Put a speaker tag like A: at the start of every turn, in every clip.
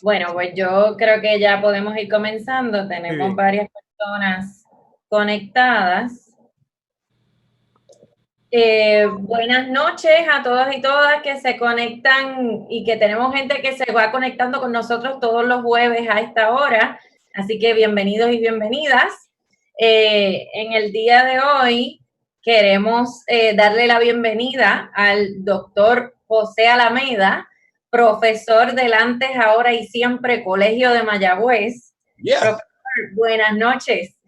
A: Bueno, pues yo creo que ya podemos ir comenzando.
B: Muy
A: Tenemos
B: bien.
A: varias personas conectadas. Buenas noches a todos y todas que se conectan y que tenemos gente que se va conectando con nosotros todos los jueves a esta hora. Así que bienvenidos y bienvenidas. En el día de hoy queremos darle la bienvenida al doctor José Alameda, profesor del antes, ahora y siempre Colegio de Mayagüez.
B: Yes.
A: Profesor, buenas noches.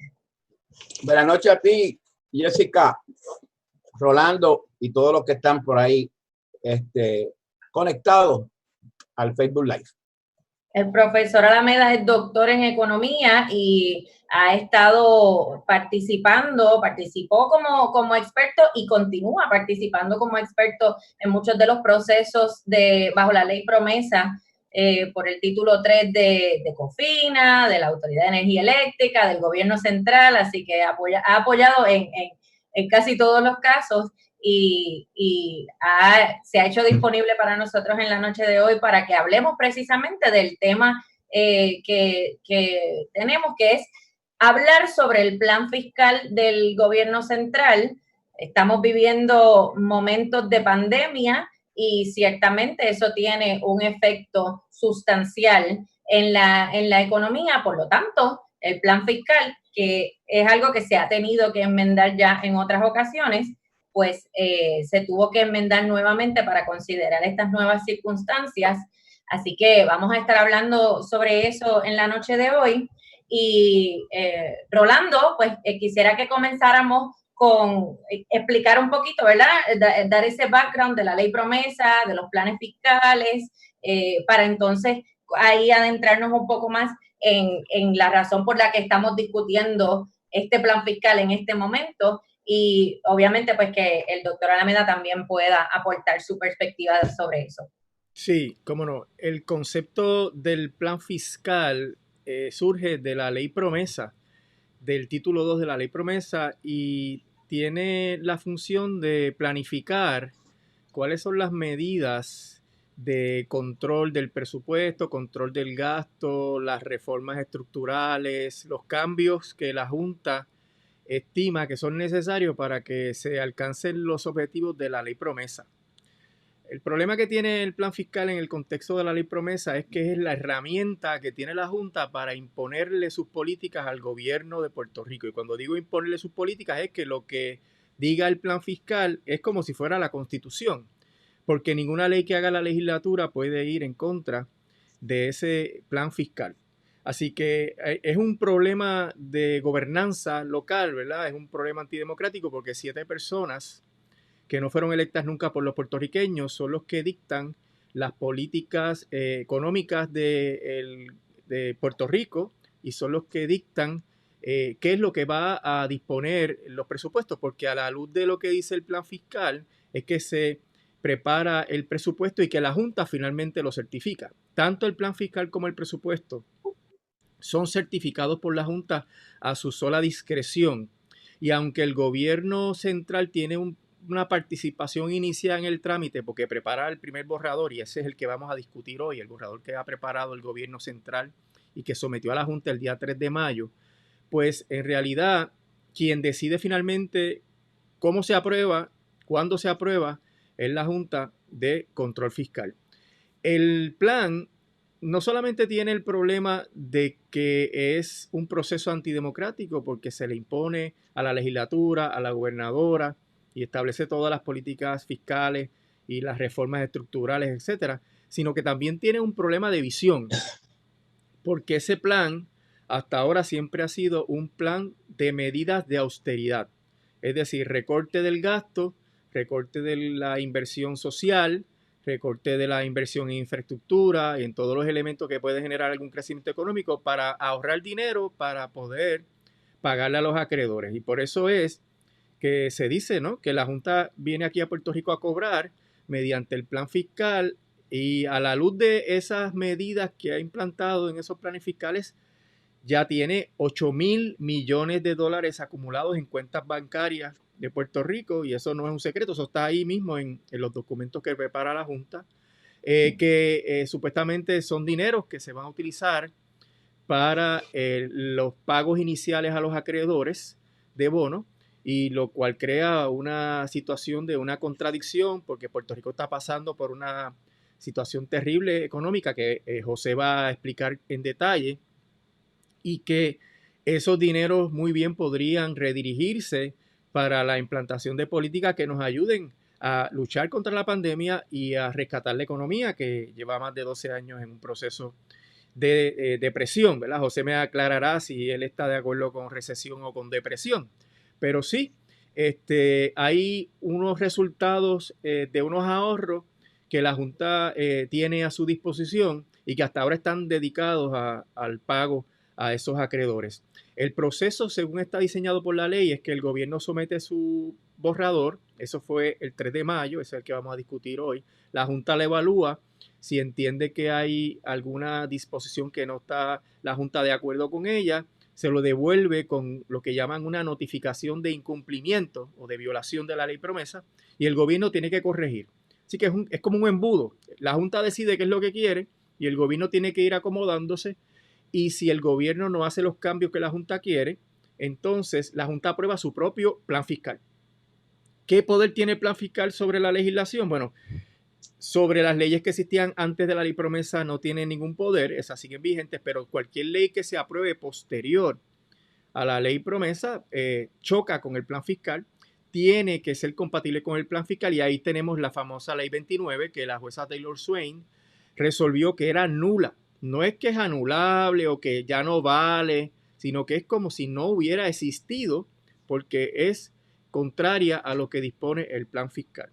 B: Buenas noches a ti, Jessica, Rolando y todos los que están por ahí conectados al Facebook Live.
A: El profesor Alameda es doctor en economía y ha estado participó como experto y continúa participando como experto en muchos de los procesos bajo la ley promesa por el título 3 de COFINA, de la Autoridad de Energía Eléctrica, del gobierno central, así que ha apoyado en casi todos los casos se ha hecho disponible para nosotros en la noche de hoy para que hablemos precisamente del tema que tenemos, que es hablar sobre el plan fiscal del gobierno central. Estamos viviendo momentos de pandemia y ciertamente eso tiene un efecto sustancial en la economía. Por lo tanto, el plan fiscal, que es algo que se ha tenido que enmendar ya en otras ocasiones, pues se tuvo que enmendar nuevamente para considerar estas nuevas circunstancias. Así que vamos a estar hablando sobre eso en la noche de hoy. Y Rolando, pues quisiera que comenzáramos con explicar un poquito, ¿verdad? Dar ese background de la ley promesa, de los planes fiscales, para entonces ahí adentrarnos un poco más en la razón por la que estamos discutiendo este plan fiscal en este momento y obviamente pues que el doctor Alameda también pueda aportar su perspectiva sobre eso.
C: Sí, cómo no. El concepto del plan fiscal surge de la ley promesa, del título 2 de la ley promesa y tiene la función de planificar cuáles son las medidas de control del presupuesto, control del gasto, las reformas estructurales, los cambios que la Junta estima que son necesarios para que se alcancen los objetivos de la ley promesa. El problema que tiene el plan fiscal en el contexto de la ley promesa es que es la herramienta que tiene la Junta para imponerle sus políticas al gobierno de Puerto Rico. Y cuando digo imponerle sus políticas es que lo que diga el plan fiscal es como si fuera la Constitución, porque ninguna ley que haga la legislatura puede ir en contra de ese plan fiscal. Así que es un problema de gobernanza local, ¿verdad? Es un problema antidemocrático porque 7 personas que no fueron electas nunca por los puertorriqueños son los que dictan las políticas económicas de Puerto Rico y son los que dictan qué es lo que va a disponer los presupuestos, porque a la luz de lo que dice el plan fiscal es que se prepara el presupuesto y que la Junta finalmente lo certifica. Tanto el plan fiscal como el presupuesto son certificados por la Junta a su sola discreción. Y aunque el gobierno central tiene una participación inicial en el trámite porque prepara el primer borrador y ese es el que vamos a discutir hoy, el borrador que ha preparado el gobierno central y que sometió a la Junta el día 3 de mayo, pues en realidad quien decide finalmente cómo se aprueba, cuándo se aprueba, es la Junta de Control Fiscal. El plan no solamente tiene el problema de que es un proceso antidemocrático porque se le impone a la legislatura, a la gobernadora y establece todas las políticas fiscales y las reformas estructurales, etcétera, sino que también tiene un problema de visión, porque ese plan hasta ahora siempre ha sido un plan de medidas de austeridad, es decir, recorte del gasto, recorte de la inversión social, recorte de la inversión en infraestructura y en todos los elementos que pueden generar algún crecimiento económico para ahorrar dinero para poder pagarle a los acreedores. Y por eso es que se dice, ¿no?, que la Junta viene aquí a Puerto Rico a cobrar mediante el plan fiscal y a la luz de esas medidas que ha implantado en esos planes fiscales, ya tiene 8.000 millones de dólares acumulados en cuentas bancarias de Puerto Rico y eso no es un secreto, eso está ahí mismo en los documentos que prepara la Junta. que supuestamente son dineros que se van a utilizar para los pagos iniciales a los acreedores de bono, y lo cual crea una situación de una contradicción, porque Puerto Rico está pasando por una situación terrible económica que José va a explicar en detalle, y que esos dineros muy bien podrían redirigirse para la implantación de políticas que nos ayuden a luchar contra la pandemia y a rescatar la economía, que lleva más de 12 años en un proceso de depresión, ¿verdad? José me aclarará si él está de acuerdo con recesión o con depresión. Pero sí, hay unos resultados de unos ahorros que la Junta tiene a su disposición y que hasta ahora están dedicados al pago a esos acreedores. El proceso, según está diseñado por la ley, es que el gobierno somete su borrador. Eso fue el 3 de mayo, ese es el que vamos a discutir hoy. La Junta le evalúa. Si entiende que hay alguna disposición que no está la Junta de acuerdo con ella, se lo devuelve con lo que llaman una notificación de incumplimiento o de violación de la ley promesa, y el gobierno tiene que corregir. Así que es como un embudo. La Junta decide qué es lo que quiere y el gobierno tiene que ir acomodándose, y si el gobierno no hace los cambios que la Junta quiere, entonces la Junta aprueba su propio plan fiscal. ¿Qué poder tiene el plan fiscal sobre la legislación? Bueno, sobre las leyes que existían antes de la ley promesa no tiene ningún poder, esas siguen vigentes, pero cualquier ley que se apruebe posterior a la ley promesa choca con el plan fiscal, tiene que ser compatible con el plan fiscal, y ahí tenemos la famosa ley 29 que la jueza Taylor Swain resolvió que era nula. No es que es anulable o que ya no vale, sino que es como si no hubiera existido, porque es contraria a lo que dispone el plan fiscal.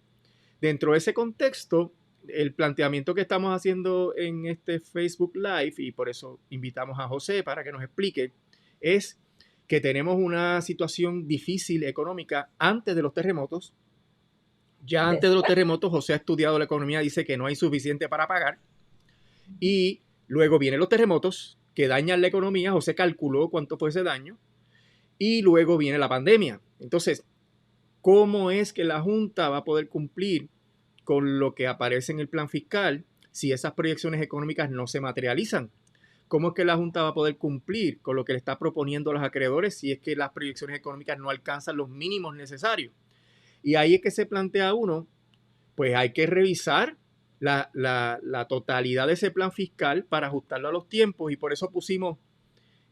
C: Dentro de ese contexto, el planteamiento que estamos haciendo en este Facebook Live, y por eso invitamos a José para que nos explique, es que tenemos una situación difícil económica antes de los terremotos. Ya antes de los terremotos, José ha estudiado la economía, dice que no hay suficiente para pagar. Y luego vienen los terremotos que dañan la economía. José calculó cuánto fue ese daño. Y luego viene la pandemia. Entonces, ¿cómo es que la Junta va a poder cumplir con lo que aparece en el plan fiscal si esas proyecciones económicas no se materializan? ¿Cómo es que la Junta va a poder cumplir con lo que le está proponiendo a los acreedores si es que las proyecciones económicas no alcanzan los mínimos necesarios? Y ahí es que se plantea uno, pues hay que revisar la totalidad de ese plan fiscal para ajustarlo a los tiempos, y por eso pusimos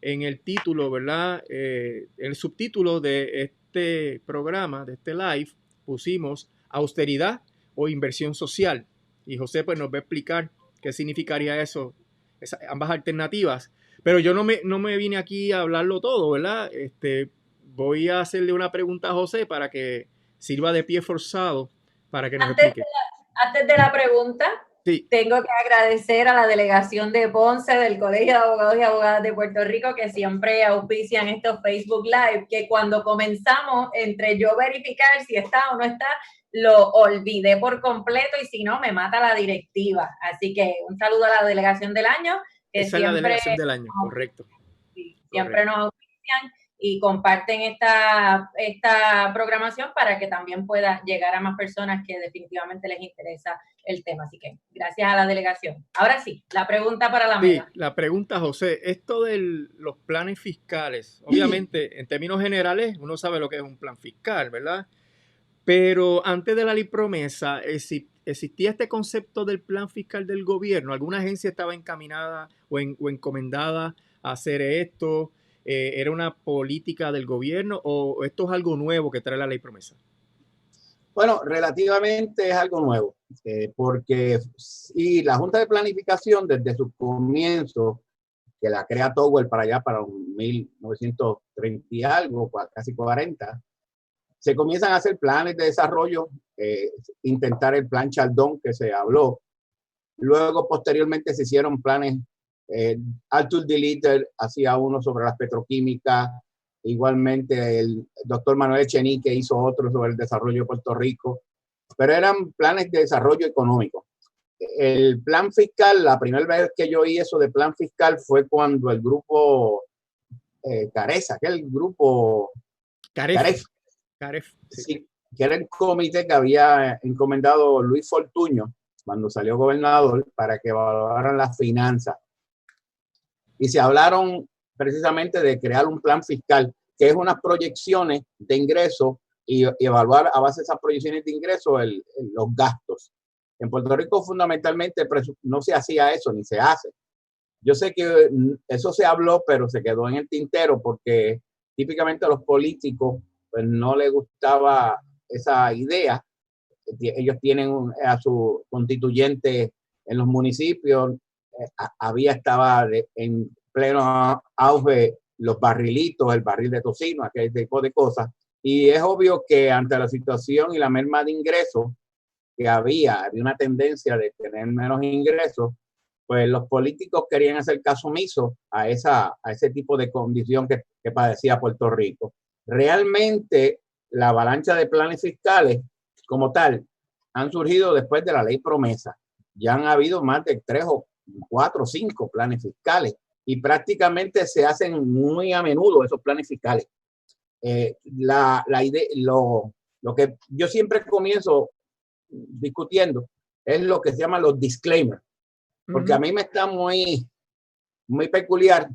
C: en el título, ¿verdad? El subtítulo de este programa, de este live, pusimos austeridad o inversión social. Y José pues nos va a explicar qué significaría eso, ambas alternativas. Pero yo no me vine aquí a hablarlo todo, ¿verdad? Voy a hacerle una pregunta a José para que sirva de pie forzado para que nos explique.
A: Antes de la pregunta, sí, tengo que agradecer a la delegación de Ponce del Colegio de Abogados y Abogadas de Puerto Rico, que siempre auspician estos Facebook Live, que cuando comenzamos, entre yo verificar si está o no está, lo olvidé por completo, y si no, me mata la directiva. Así que un saludo a la delegación del año. Que
C: esa siempre, es la delegación del año, correcto.
A: Sí, siempre nos auspician y comparten esta programación para que también pueda llegar a más personas que definitivamente les interesa el tema. Así que gracias a la delegación. Ahora sí, la pregunta para la mesa.
C: Sí, la pregunta, José, esto de los planes fiscales, obviamente, en términos generales, uno sabe lo que es un plan fiscal, ¿verdad? Pero antes de la ley promesa, ¿existía este concepto del plan fiscal del gobierno? ¿Alguna agencia estaba encaminada o encomendada a hacer esto? ¿Era una política del gobierno o esto es algo nuevo que trae la ley promesa?
B: Bueno, relativamente es algo nuevo, porque y la Junta de Planificación desde su comienzo, que la crea Towell para allá, para 1930 y algo, casi 40, se comienzan a hacer planes de desarrollo, intentar el plan Chaldón que se habló. Luego, posteriormente, se hicieron planes. Arthur D. Little hacía uno sobre las petroquímicas. Igualmente, el doctor Manuel Echenique hizo otro sobre el desarrollo de Puerto Rico. Pero eran planes de desarrollo económico. El plan fiscal, la primera vez que yo oí eso de plan fiscal fue cuando el grupo Careza, que es el grupo
C: Caref,
B: sí, que era el comité que había encomendado Luis Fortuño, cuando salió gobernador, para que evaluaran las finanzas. Y se hablaron precisamente de crear un plan fiscal, que es unas proyecciones de ingresos y evaluar a base de esas proyecciones de ingresos los gastos. En Puerto Rico fundamentalmente no se hacía eso, ni se hace. Yo sé que eso se habló, pero se quedó en el tintero porque típicamente a los políticos pues, no les gustaba esa idea. Ellos tienen a su constituyente en los municipios, estaba en pleno auge los barrilitos, el barril de tocino, aquel tipo de cosas. Y es obvio que ante la situación y la merma de ingresos que había una tendencia de tener menos ingresos, pues los políticos querían hacer caso omiso a ese tipo de condición que padecía Puerto Rico. Realmente la avalancha de planes fiscales como tal han surgido después de la ley promesa. Ya han habido más de 3 o 4 o 5 planes fiscales y prácticamente se hacen muy a menudo esos planes fiscales. La idea, lo que yo siempre comienzo discutiendo es lo que se llama los disclaimers, porque a mí me está muy peculiar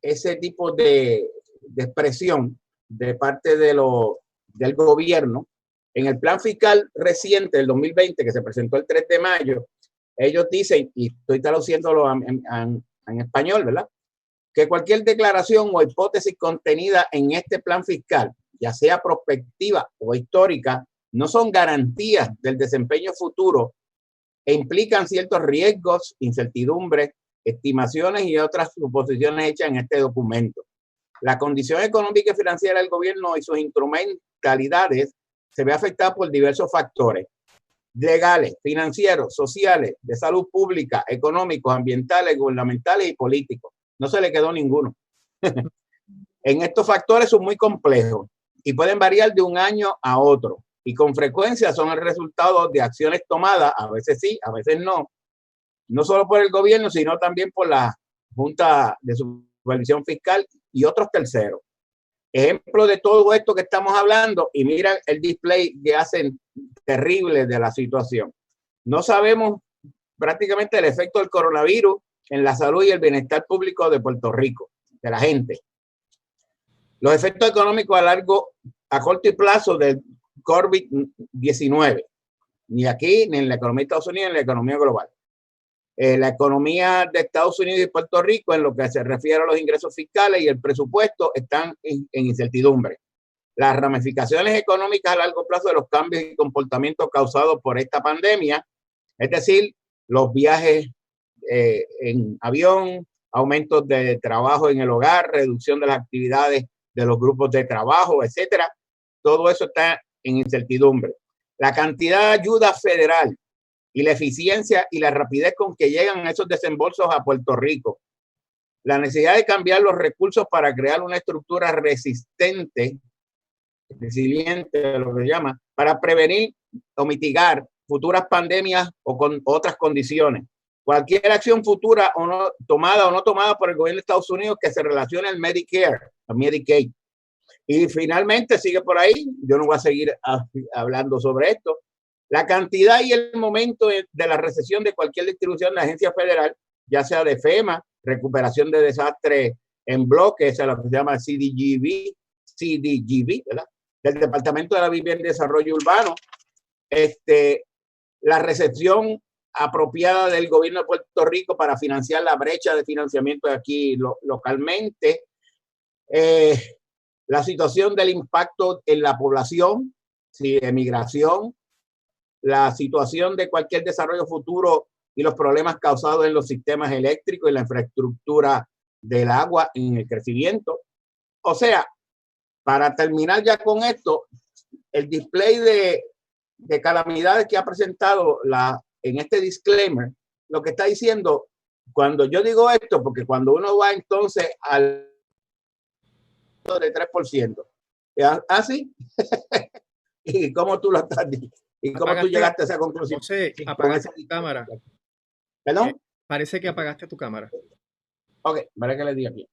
B: ese tipo de expresión de parte del gobierno. En el plan fiscal reciente del 2020 que se presentó el 3 de mayo, ellos dicen, y estoy traduciéndolo en español, ¿verdad? Que cualquier declaración o hipótesis contenida en este plan fiscal, ya sea prospectiva o histórica, no son garantías del desempeño futuro e implican ciertos riesgos, incertidumbres, estimaciones y otras suposiciones hechas en este documento. La condición económica y financiera del gobierno y sus instrumentalidades se ve afectada por diversos factores legales, financieros, sociales, de salud pública, económicos, ambientales, gubernamentales y políticos. No se le quedó ninguno. En estos factores son muy complejos y pueden variar de un año a otro y con frecuencia son el resultado de acciones tomadas, a veces sí, a veces no solo por el gobierno, sino también por la Junta de Supervisión Fiscal y otros terceros. Ejemplo de todo esto que estamos hablando, y mira el display que hacen terrible de la situación. No sabemos prácticamente el efecto del coronavirus en la salud y el bienestar público de Puerto Rico, de la gente. Los efectos económicos a corto plazo del COVID-19, ni aquí, ni en la economía de Estados Unidos, ni en la economía global. La economía de Estados Unidos y Puerto Rico, en lo que se refiere a los ingresos fiscales y el presupuesto, están en incertidumbre. Las ramificaciones económicas a largo plazo de los cambios y comportamientos causados por esta pandemia, es decir, los viajes en avión, aumentos de trabajo en el hogar, reducción de las actividades de los grupos de trabajo, etcétera. Todo eso está en incertidumbre. La cantidad de ayuda federal y la eficiencia y la rapidez con que llegan esos desembolsos a Puerto Rico. La necesidad de cambiar los recursos para crear una estructura resiliente, lo que se llama, para prevenir o mitigar futuras pandemias o con otras condiciones. Cualquier acción futura o no tomada por el gobierno de Estados Unidos que se relacione al Medicare, al Medicaid. Y finalmente sigue por ahí, yo no voy a seguir hablando sobre esto, la cantidad y el momento de la recesión de cualquier distribución de agencia federal, ya sea de FEMA, recuperación de desastres en bloque, esa es lo que se llama CDGB, ¿verdad? Del Departamento de la Vivienda y Desarrollo Urbano, la recepción apropiada del gobierno de Puerto Rico para financiar la brecha de financiamiento de aquí localmente, la situación del impacto en la población, emigración, la situación de cualquier desarrollo futuro y los problemas causados en los sistemas eléctricos y la infraestructura del agua en el crecimiento. O sea, para terminar ya con esto, el display de calamidades que ha presentado en este disclaimer, lo que está diciendo, cuando yo digo esto, porque cuando uno va entonces al de 3%, ¿así? ¿Y cómo tú lo estás diciendo? ¿Y cómo tú llegaste a esa conclusión?
C: José, apagaste tu cámara.
B: ¿Perdón?
C: Parece que apagaste tu cámara.
B: Ok, vale que le di aquí.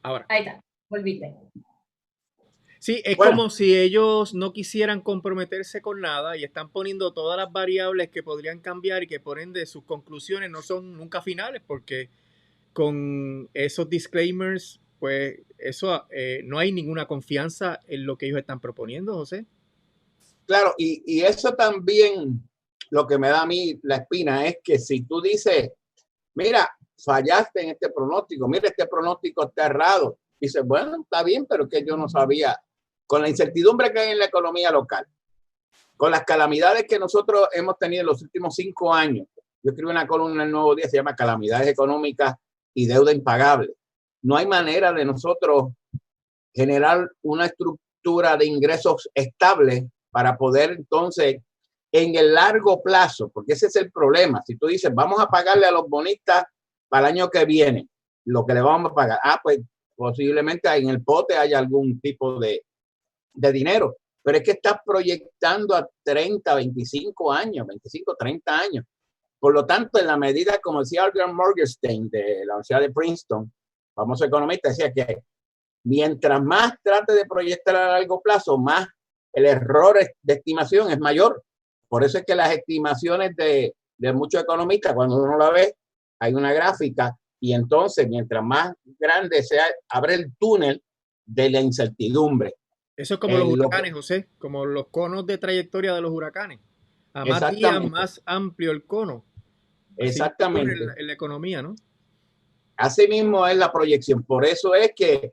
C: Ahora.
A: Ahí está, volviste.
C: Sí, es
B: Bueno,
C: como si ellos no quisieran comprometerse con nada y están poniendo todas las variables que podrían cambiar y que por ende sus conclusiones no son nunca finales porque con esos disclaimers, pues eso no hay ninguna confianza en lo que ellos están proponiendo, José.
B: claro, y eso también lo que me da a mí la espina es que si tú dices, mira, fallaste en este pronóstico, mira, este pronóstico está errado, dices, bueno, está bien, pero que yo no sabía, con la incertidumbre que hay en la economía local, con las calamidades que nosotros hemos tenido en los últimos 5 años. Yo escribí una columna en el Nuevo Día, se llama Calamidades Económicas y Deuda Impagable. No hay manera de nosotros generar una estructura de ingresos estable para poder entonces en el largo plazo, porque ese es el problema. Si tú dices, vamos a pagarle a los bonistas para el año que viene, lo que le vamos a pagar, pues posiblemente en el pote haya algún tipo de dinero, pero es que estás proyectando a 30, 25 años, 25, 30 años. Por lo tanto, en la medida, como decía Adrian Morgenstern de la Universidad de Princeton, famoso economista, decía que mientras más trate de proyectar a largo plazo, más el error de estimación es mayor. Por eso es que las estimaciones de muchos economistas, cuando uno la ve, hay una gráfica y entonces mientras más grande sea, abre el túnel de la incertidumbre.
C: Eso es como los huracanes, José, como los conos de trayectoria de los huracanes. A más días, más amplio el cono. Así ocurre en la economía, ¿no?
B: Así mismo es la proyección. Por eso es que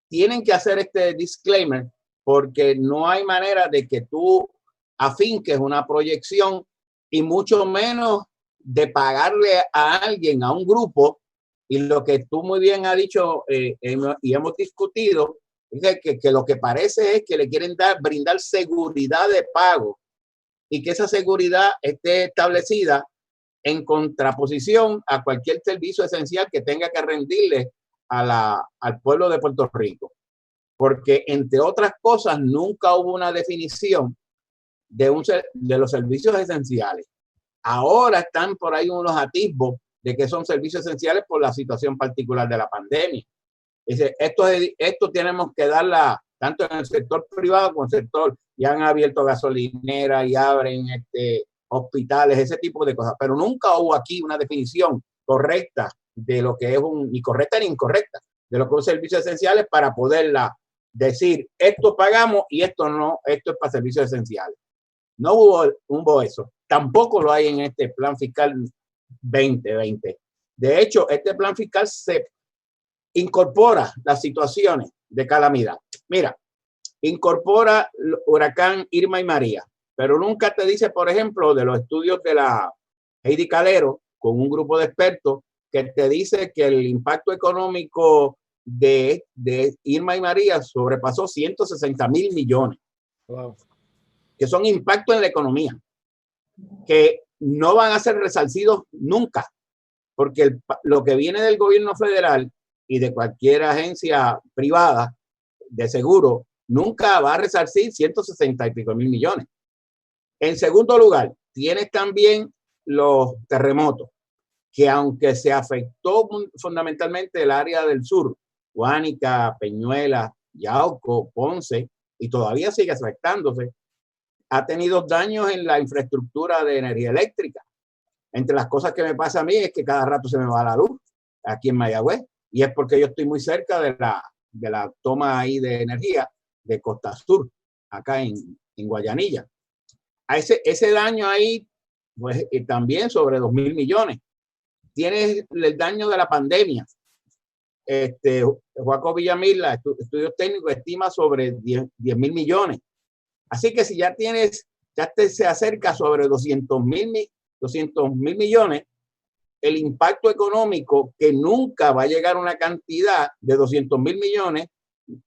B: tienen que hacer este disclaimer, porque no hay manera de que tú afinques una proyección y mucho menos de pagarle a alguien, a un grupo. Y lo que tú muy bien has dicho y hemos discutido, es que lo que parece es que le quieren brindar seguridad de pago y que esa seguridad esté establecida en contraposición a cualquier servicio esencial que tenga que rendirle al pueblo de Puerto Rico. Porque, entre otras cosas, nunca hubo una definición de los servicios esenciales. Ahora están por ahí unos atisbos de que son servicios esenciales por la situación particular de la pandemia. Esto tenemos que darla tanto en el sector privado como en el sector, ya han abierto gasolineras y abren hospitales, ese tipo de cosas, pero nunca hubo aquí una definición correcta de lo que es ni correcta ni incorrecta, de lo que son servicios esenciales para poderla decir, esto pagamos y esto no, esto es para servicios esenciales. No hubo eso. Tampoco lo hay en este plan fiscal 2020. De hecho, este plan fiscal se incorpora las situaciones de calamidad. Mira, incorpora huracán Irma y María, pero nunca te dice, por ejemplo, de los estudios de la Heidi Calero, con un grupo de expertos, que te dice que el impacto económico de Irma y María sobrepasó 160,000 millones.
C: Wow.
B: Que son impactos en la economía, que no van a ser resarcidos nunca, porque lo que viene del gobierno federal y de cualquier agencia privada de seguro nunca va a resarcir 160 y pico mil millones. En segundo lugar, tienes también los terremotos, que aunque se afectó fundamentalmente el área del sur, Guánica, Peñuela, Yauco, Ponce, y todavía sigue afectándose, ha tenido daños en la infraestructura de energía eléctrica. Entre las cosas que me pasa a mí es que cada rato se me va la luz aquí en Mayagüez, y es porque yo estoy muy cerca de la toma ahí de energía de Costa Sur, acá en Guayanilla. A ese daño ahí, pues también sobre 2,000 millones. Tienes el daño de la pandemia. Joaco Villamil, estudios técnicos, estima sobre 10,000 millones. Así que si ya se acerca sobre 200,000 millones, el impacto económico, que nunca va a llegar a una cantidad de 200,000 millones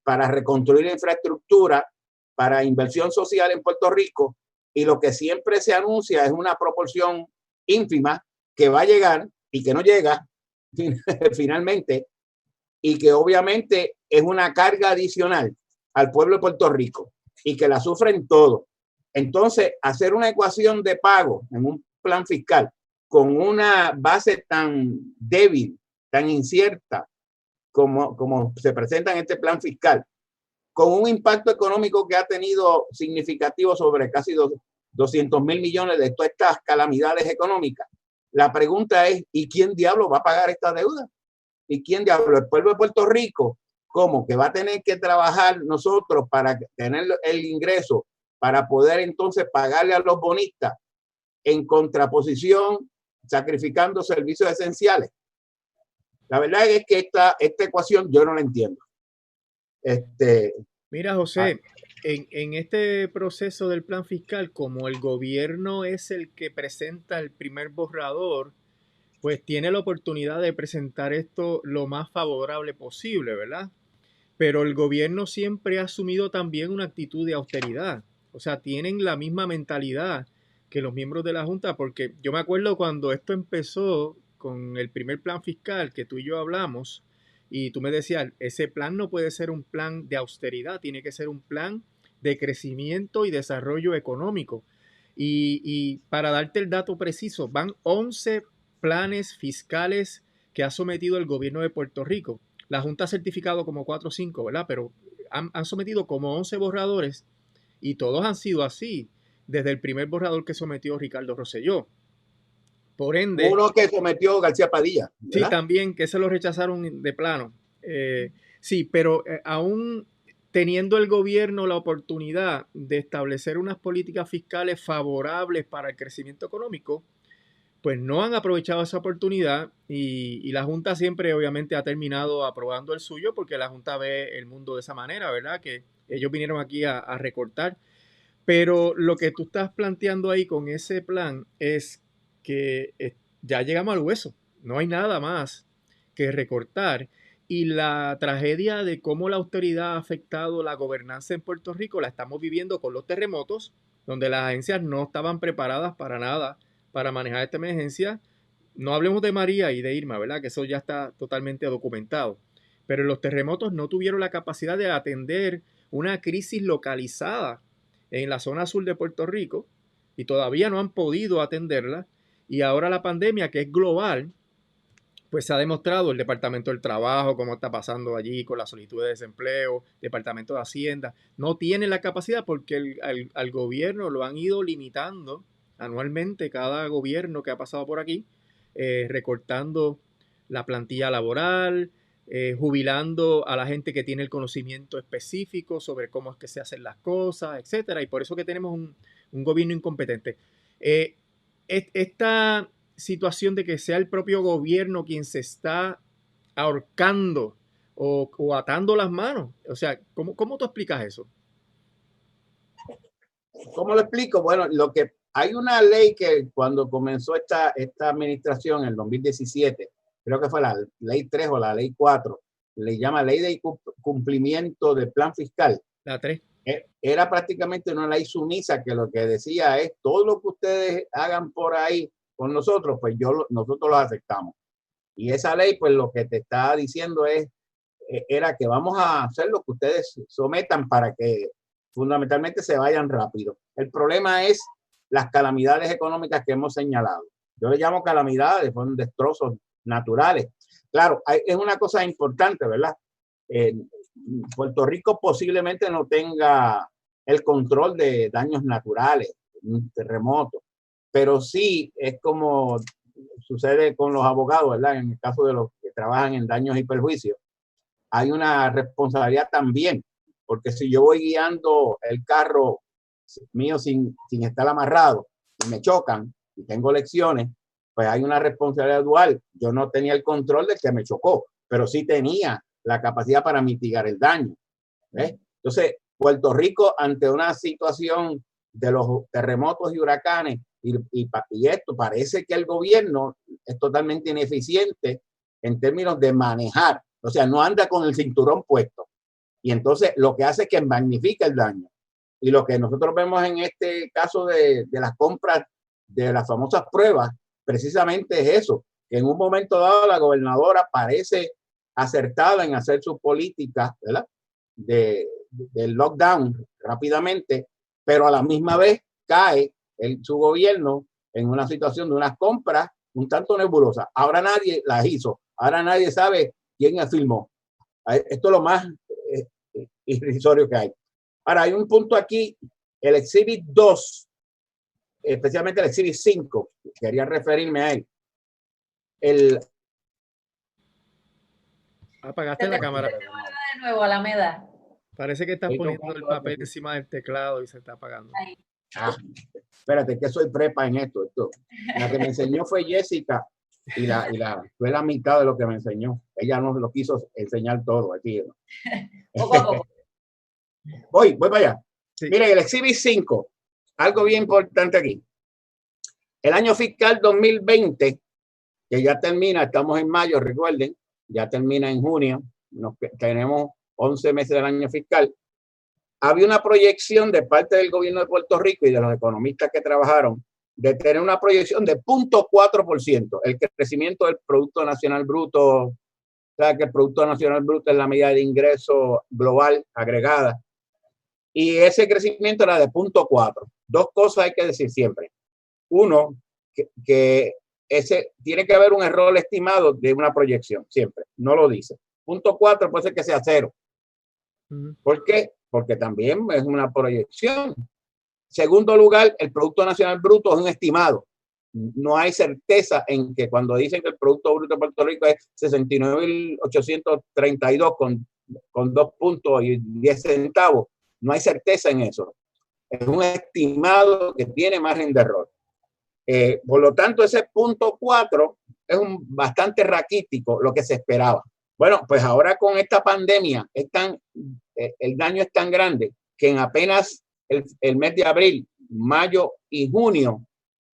B: para reconstruir infraestructura, para inversión social en Puerto Rico, y lo que siempre se anuncia es una proporción ínfima que va a llegar y que no llega finalmente, y que obviamente es una carga adicional al pueblo de Puerto Rico y que la sufren todos. Entonces, hacer una ecuación de pago en un plan fiscal con una base tan débil, tan incierta como se presenta en este plan fiscal, con un impacto económico que ha tenido significativo sobre casi 200.000 millones de todas estas calamidades económicas. La pregunta es, ¿y quién diablo va a pagar esta deuda? ¿Y quién diablo? El pueblo de Puerto Rico, ¿cómo? Que va a tener que trabajar nosotros para tener el ingreso, para poder entonces pagarle a los bonistas en contraposición, sacrificando servicios esenciales. La verdad es que esta ecuación yo no la entiendo.
C: Mira, José, en este proceso del plan fiscal, como el gobierno es el que presenta el primer borrador, pues tiene la oportunidad de presentar esto lo más favorable posible, ¿verdad? Pero el gobierno siempre ha asumido también una actitud de austeridad. O sea, tienen la misma mentalidad que los miembros de la Junta, porque yo me acuerdo cuando esto empezó con el primer plan fiscal que tú y yo hablamos, y tú me decías, ese plan no puede ser un plan de austeridad, tiene que ser un plan de crecimiento y desarrollo económico. Y para darte el dato preciso, van 11 planes fiscales que ha sometido el gobierno de Puerto Rico. La Junta ha certificado como 4 o 5, ¿verdad? Pero han sometido como 11 borradores y todos han sido así, desde el primer borrador que sometió Ricardo Rosselló. Por ende...
B: Uno que sometió García Padilla, ¿verdad?
C: Sí, también, que se lo rechazaron de plano. Sí, pero aún teniendo el gobierno la oportunidad de establecer unas políticas fiscales favorables para el crecimiento económico, pues no han aprovechado esa oportunidad y la Junta siempre obviamente ha terminado aprobando el suyo porque la Junta ve el mundo de esa manera, ¿verdad? Que ellos vinieron aquí a recortar. Pero lo que tú estás planteando ahí con ese plan es que ya llegamos al hueso, no hay nada más que recortar. Y la tragedia de cómo la autoridad ha afectado la gobernanza en Puerto Rico la estamos viviendo con los terremotos, donde las agencias no estaban preparadas para nada para manejar esta emergencia. No hablemos de María y de Irma, ¿verdad? Que eso ya está totalmente documentado. Pero los terremotos no tuvieron la capacidad de atender una crisis localizada en la zona sur de Puerto Rico y todavía no han podido atenderla. Y ahora la pandemia, que es global, pues se ha demostrado el Departamento del Trabajo, cómo está pasando allí con la solicitud de desempleo, Departamento de Hacienda, no tiene la capacidad porque al gobierno lo han ido limitando anualmente, cada gobierno que ha pasado por aquí, recortando la plantilla laboral, jubilando a la gente que tiene el conocimiento específico sobre cómo es que se hacen las cosas, etcétera. Y por eso que tenemos un gobierno incompetente. Esta situación de que sea el propio gobierno quien se está ahorcando o atando las manos. O sea, ¿cómo tú explicas eso?
B: ¿Cómo lo explico? Bueno, hay una ley que cuando comenzó esta administración en el 2017, creo que fue la ley 3 o la ley 4, le llama ley de cumplimiento del plan fiscal.
C: La 3.
B: Era prácticamente una ley sumisa que lo que decía es todo lo que ustedes hagan por ahí con nosotros, pues nosotros lo aceptamos. Y esa ley, pues lo que te está diciendo era que vamos a hacer lo que ustedes sometan para que fundamentalmente se vayan rápido. El problema es las calamidades económicas que hemos señalado. Yo le llamo calamidades, son destrozos naturales. Claro, es una cosa importante, ¿verdad? Puerto Rico posiblemente no tenga el control de daños naturales, un terremoto, pero sí es como sucede con los abogados, ¿verdad? En el caso de los que trabajan en daños y perjuicios, hay una responsabilidad también, porque si yo voy guiando el carro mío sin estar amarrado y me chocan y tengo lecciones, pues hay una responsabilidad dual. Yo no tenía el control del que me chocó, pero sí tenía la capacidad para mitigar el daño. ¿Ves? Entonces, Puerto Rico, ante una situación de los terremotos y huracanes, y esto parece que el gobierno es totalmente ineficiente en términos de manejar, o sea, no anda con el cinturón puesto. Y entonces lo que hace es que magnifica el daño. Y lo que nosotros vemos en este caso de las compras de las famosas pruebas, precisamente es eso, que en un momento dado la gobernadora parece acertada en hacer su política, ¿verdad? Del lockdown rápidamente, pero a la misma vez cae su gobierno en una situación de unas compras un tanto nebulosas. Ahora nadie las hizo, ahora nadie sabe quién las firmó. Esto es lo más irrisorio que hay. Ahora, hay un punto aquí, el Exhibit 2, especialmente el Exhibit 5, quería referirme a él.
C: Apagaste la cámara.
A: De nuevo, Alameda.
C: Parece que estás poniendo el papel encima del teclado y se está apagando.
B: Espérate, que soy prepa en esto. La que me enseñó fue Jessica y fue la mitad de lo que me enseñó. Ella no lo quiso enseñar todo aquí.
A: Poco a poco.
B: Voy para allá.
C: Sí.
B: Mire, el Exhibit 5, algo bien importante aquí. El año fiscal 2020, que ya termina, estamos en mayo, recuerden, ya termina en junio, tenemos 11 meses del año fiscal. Había una proyección de parte del gobierno de Puerto Rico y de los economistas que trabajaron de tener una proyección de 0.4%, el crecimiento del Producto Nacional Bruto. O sea, que el Producto Nacional Bruto es la medida de ingreso global agregada. Y ese crecimiento era de 0.4. Dos cosas hay que decir siempre. Uno, que ese tiene que haber un error estimado de una proyección, siempre. No lo dice. 0.4 puede ser que sea 0. ¿Por qué? Porque también es una proyección. Segundo lugar, el Producto Nacional Bruto es un estimado. No hay certeza en que cuando dicen que el Producto Bruto de Puerto Rico es 69.832 con 2 puntos y 10 centavos, no hay certeza en eso. Es un estimado que tiene margen de error. Por lo tanto, ese 0.4 es bastante raquítico lo que se esperaba. Bueno, pues ahora con esta pandemia el daño es tan grande que en apenas el mes de abril, mayo y junio,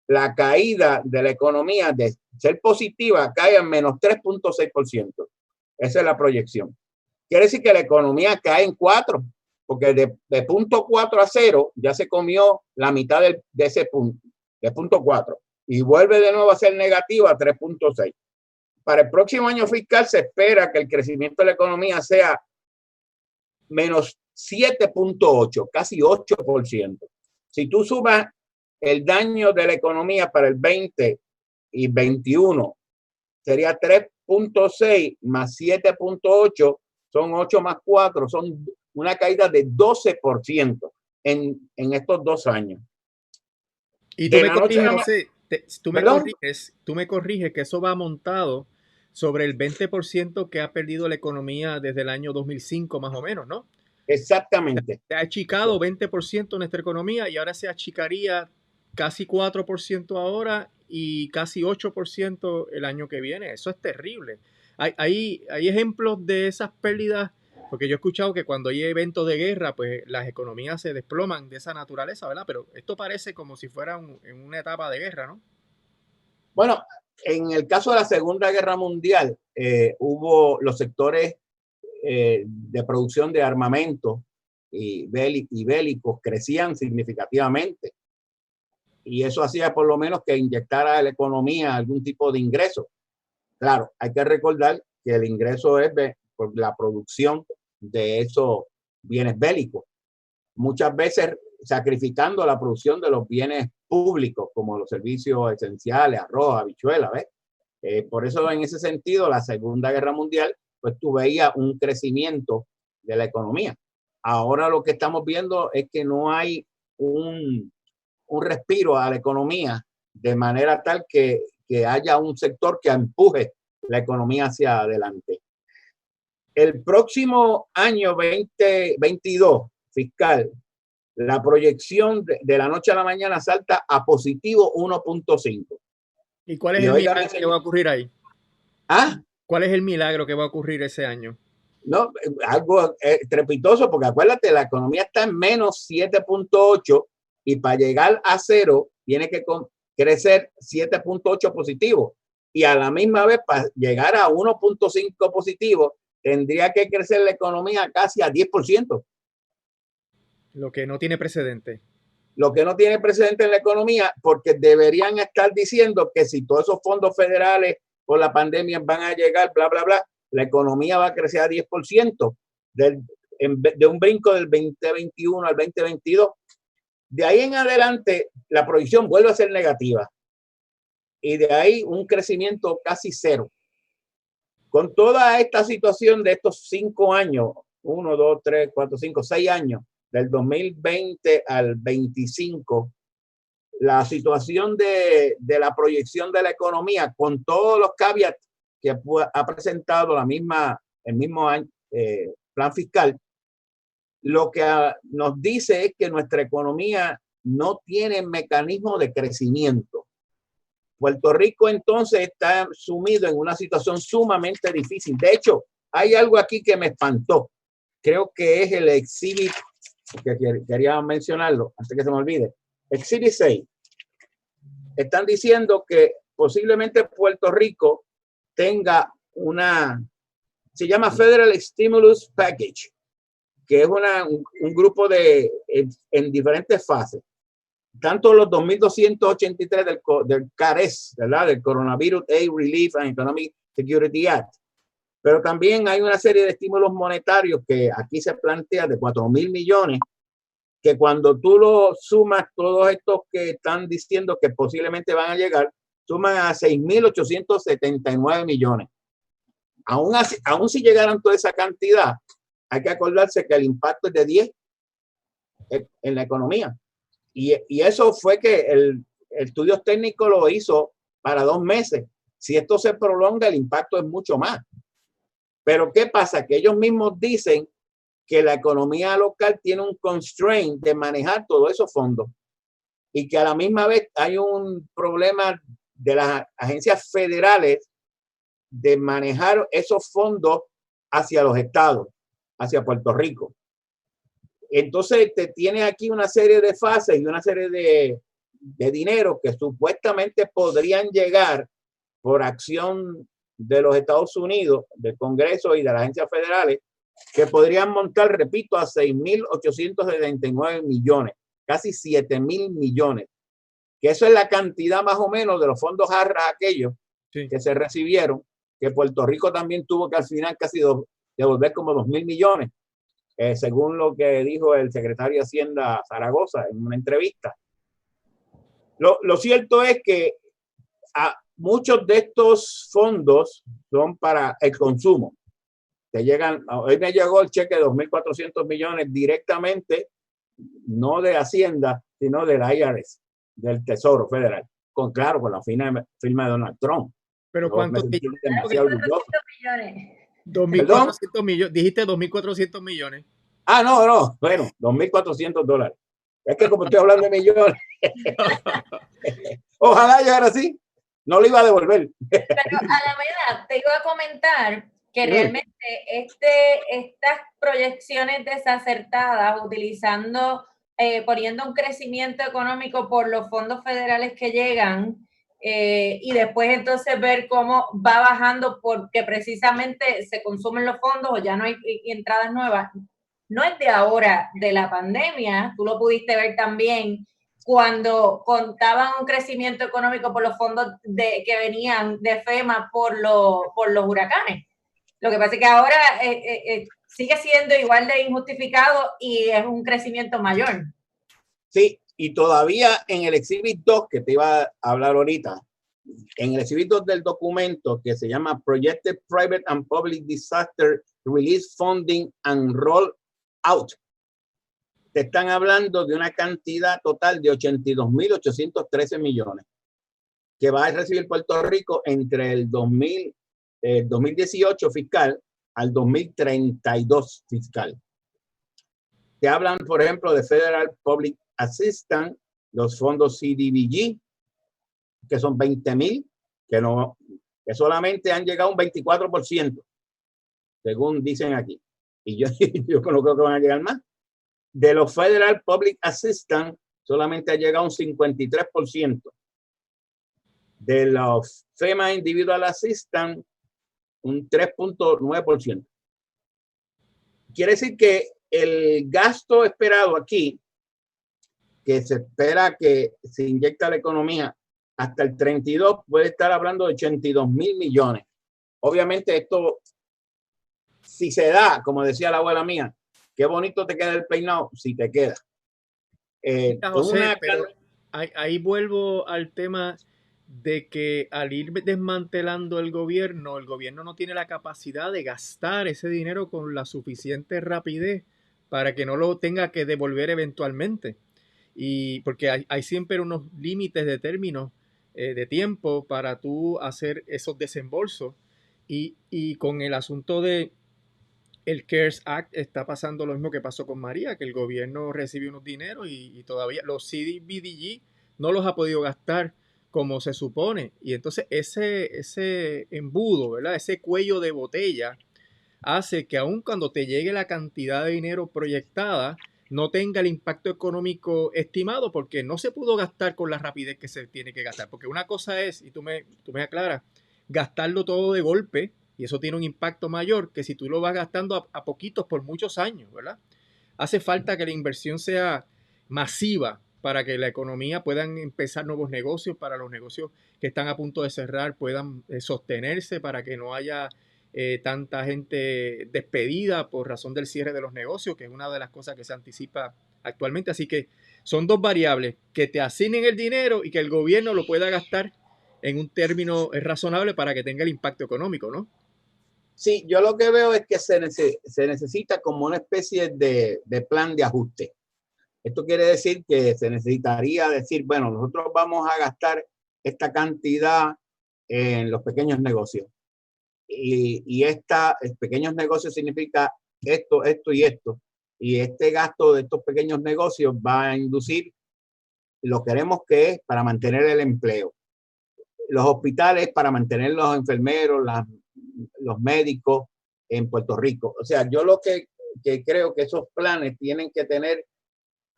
B: la caída de la economía de ser positiva cae a menos 3.6%. Esa es la proyección. Quiere decir que la economía cae en 4, porque de 0.4 a 0 ya se comió la mitad de ese punto, de 0.4, y vuelve de nuevo a ser negativa a 3.6. Para el próximo año fiscal se espera que el crecimiento de la economía sea menos 7.8, casi 8%. Si tú sumas el daño de la economía para el 20 y 21, sería 3.6 más 7.8, son 8 más 4, son una caída de 12% en estos 2 años.
C: Y tú me corriges, José, tú me corriges que eso va montado sobre el 20% que ha perdido la economía desde el año 2005 más o menos, ¿no?
B: Exactamente.
C: Se ha achicado 20% nuestra economía y ahora se achicaría casi 4% ahora y casi 8% el año que viene. Eso es terrible. Hay ejemplos de esas pérdidas, porque yo he escuchado que cuando hay eventos de guerra, pues las economías se desploman de esa naturaleza, ¿verdad? Pero esto parece como si fuera en una etapa de guerra, ¿no?
B: Bueno, en el caso de la Segunda Guerra Mundial, hubo los sectores de producción de armamento y bélicos crecían significativamente. Y eso hacía por lo menos que inyectara a la economía algún tipo de ingreso. Claro, hay que recordar que el ingreso es por la producción de esos bienes bélicos. Muchas veces sacrificando la producción de los bienes públicos, como los servicios esenciales, arroz, habichuelas, ¿ves? Por eso, en ese sentido, la Segunda Guerra Mundial, pues tú veías un crecimiento de la economía. Ahora lo que estamos viendo es que no hay un respiro a la economía de manera tal que haya un sector que empuje la economía hacia adelante. El próximo año 2022 fiscal, la proyección de la noche a la mañana salta a positivo 1.5.
C: ¿Y cuál es el milagro que va a ocurrir ahí? ¿Cuál es el milagro que va a ocurrir ese año?
B: No, algo trepitoso, porque acuérdate, la economía está en menos 7.8 y para llegar a 0 tiene que crecer 7.8 positivo. Y a la misma vez, para llegar a 1.5 positivo, tendría que crecer la economía casi a 10%.
C: Lo que no tiene precedente.
B: Lo que no tiene precedente en la economía, porque deberían estar diciendo que si todos esos fondos federales por la pandemia van a llegar, bla, bla, bla, la economía va a crecer a 10% de un brinco del 2021 al 2022. De ahí en adelante, la proyección vuelve a ser negativa. Y de ahí un crecimiento casi 0. Con toda esta situación de estos 5 años, 1, 2, 3, 4, 5, 6 años, del 2020 al 25, la situación de la proyección de la economía, con todos los caveats que ha presentado el mismo plan fiscal, lo que nos dice es que nuestra economía no tiene mecanismo de crecimiento. Puerto Rico entonces está sumido en una situación sumamente difícil. De hecho, hay algo aquí que me espantó. Creo que es el Exhibit, que quería mencionarlo antes que se me olvide. Exhibit 6. Están diciendo que posiblemente Puerto Rico tenga se llama Federal Stimulus Package, que es un grupo en diferentes fases. Tanto los 2.283 del CARES, ¿verdad? Del Coronavirus Aid, Relief and Economic Security Act. Pero también hay una serie de estímulos monetarios que aquí se plantea de 4.000 millones, que cuando tú lo sumas, todos estos que están diciendo que posiblemente van a llegar, suman a 6.879 millones. Aún si llegaran toda esa cantidad, hay que acordarse que el impacto es de 10 en la economía. Y eso fue que el estudio técnico lo hizo para 2 meses. Si esto se prolonga, el impacto es mucho más. Pero ¿qué pasa? Que ellos mismos dicen que la economía local tiene un constraint de manejar todos esos fondos y que a la misma vez hay un problema de las agencias federales de manejar esos fondos hacia los estados, hacia Puerto Rico. Entonces te tiene aquí una serie de fases y una serie de dinero que supuestamente podrían llegar por acción de los Estados Unidos, del Congreso y de las agencias federales, que podrían montar, repito, a 6.879 millones, casi 7.000 millones, que eso es la cantidad más o menos de los fondos ARRA aquellos que se recibieron, que Puerto Rico también tuvo que al final casi devolver como 2.000 millones, según lo que dijo el secretario de Hacienda Zaragoza en una entrevista. Lo cierto es que muchos de estos fondos son para el consumo. Hoy me llegó el cheque de 2.400 millones directamente, no de Hacienda, sino del IRS, del Tesoro Federal, con la firma de Donald Trump.
C: Pero ¿cuántos
A: millones?
C: 2.400 millones. Dijiste 2.400 millones.
B: No, bueno, $2.400. Es que como estoy hablando de millones, ojalá llegara así, no lo iba a devolver.
A: Pero a la verdad, te iba a comentar que realmente estas proyecciones desacertadas, poniendo un crecimiento económico por los fondos federales que llegan, y después entonces ver cómo va bajando porque precisamente se consumen los fondos o ya no hay entradas nuevas, no es de ahora, de la pandemia. Tú lo pudiste ver también cuando contaban un crecimiento económico por los fondos que venían de FEMA por los huracanes. Lo que pasa es que ahora sigue siendo igual de injustificado y es un crecimiento mayor.
B: Sí, y todavía en el Exhibit 2, que te iba a hablar ahorita, en el Exhibit 2 del documento que se llama Projected Private and Public Disaster Relief Funding and Roll Out, te están hablando de una cantidad total de 82.813 millones que va a recibir Puerto Rico entre el 2018 fiscal al 2032 fiscal. Te hablan, por ejemplo, de Federal Public Assistance, los fondos CDBG, que son 20.000, que solamente han llegado un 24%, según dicen aquí. Y yo no creo que van a llegar más. De los Federal Public Assistance, solamente ha llegado un 53%. De los FEMA Individual Assistance, un 3.9%. Quiere decir que el gasto esperado aquí, que se espera que se inyecta a la economía hasta el 32, puede estar hablando de 82.000 millones. Obviamente esto, si se da, como decía la abuela mía, qué bonito te queda el peinado, si te queda.
C: José, pero ahí vuelvo al tema de que al ir desmantelando el gobierno no tiene la capacidad de gastar ese dinero con la suficiente rapidez para que no lo tenga que devolver eventualmente. Y porque hay siempre unos límites de términos de tiempo para tú hacer esos desembolsos. Y con el asunto de el CARES Act está pasando lo mismo que pasó con María, que el gobierno recibió unos dineros y todavía los CDBG no los ha podido gastar como se supone. Y entonces ese embudo, ¿verdad? Ese cuello de botella hace que aun cuando te llegue la cantidad de dinero proyectada, no tenga el impacto económico estimado porque no se pudo gastar con la rapidez que se tiene que gastar. Porque una cosa es, y tú me aclaras, gastarlo todo de golpe, y eso tiene un impacto mayor que si tú lo vas gastando a poquitos por muchos años, ¿verdad? Hace falta que la inversión sea masiva para que la economía puedan empezar nuevos negocios, para los negocios que están a punto de cerrar puedan sostenerse, para que no haya tanta gente despedida por razón del cierre de los negocios, que es una de las cosas que se anticipa actualmente. Así que son dos variables, que te asignen el dinero y que el gobierno lo pueda gastar en un término razonable para que tenga el impacto económico, ¿no?
B: Sí, yo lo que veo es que se necesita como una especie de plan de ajuste. Esto quiere decir que se necesitaría decir, bueno, nosotros vamos a gastar esta cantidad en los pequeños negocios. Y pequeños negocios significa esto, esto y esto. Y este gasto de estos pequeños negocios va a inducir, lo queremos que es para mantener el empleo. Los hospitales para mantener los enfermeros, los médicos en Puerto Rico. O sea, yo lo que creo que esos planes tienen que tener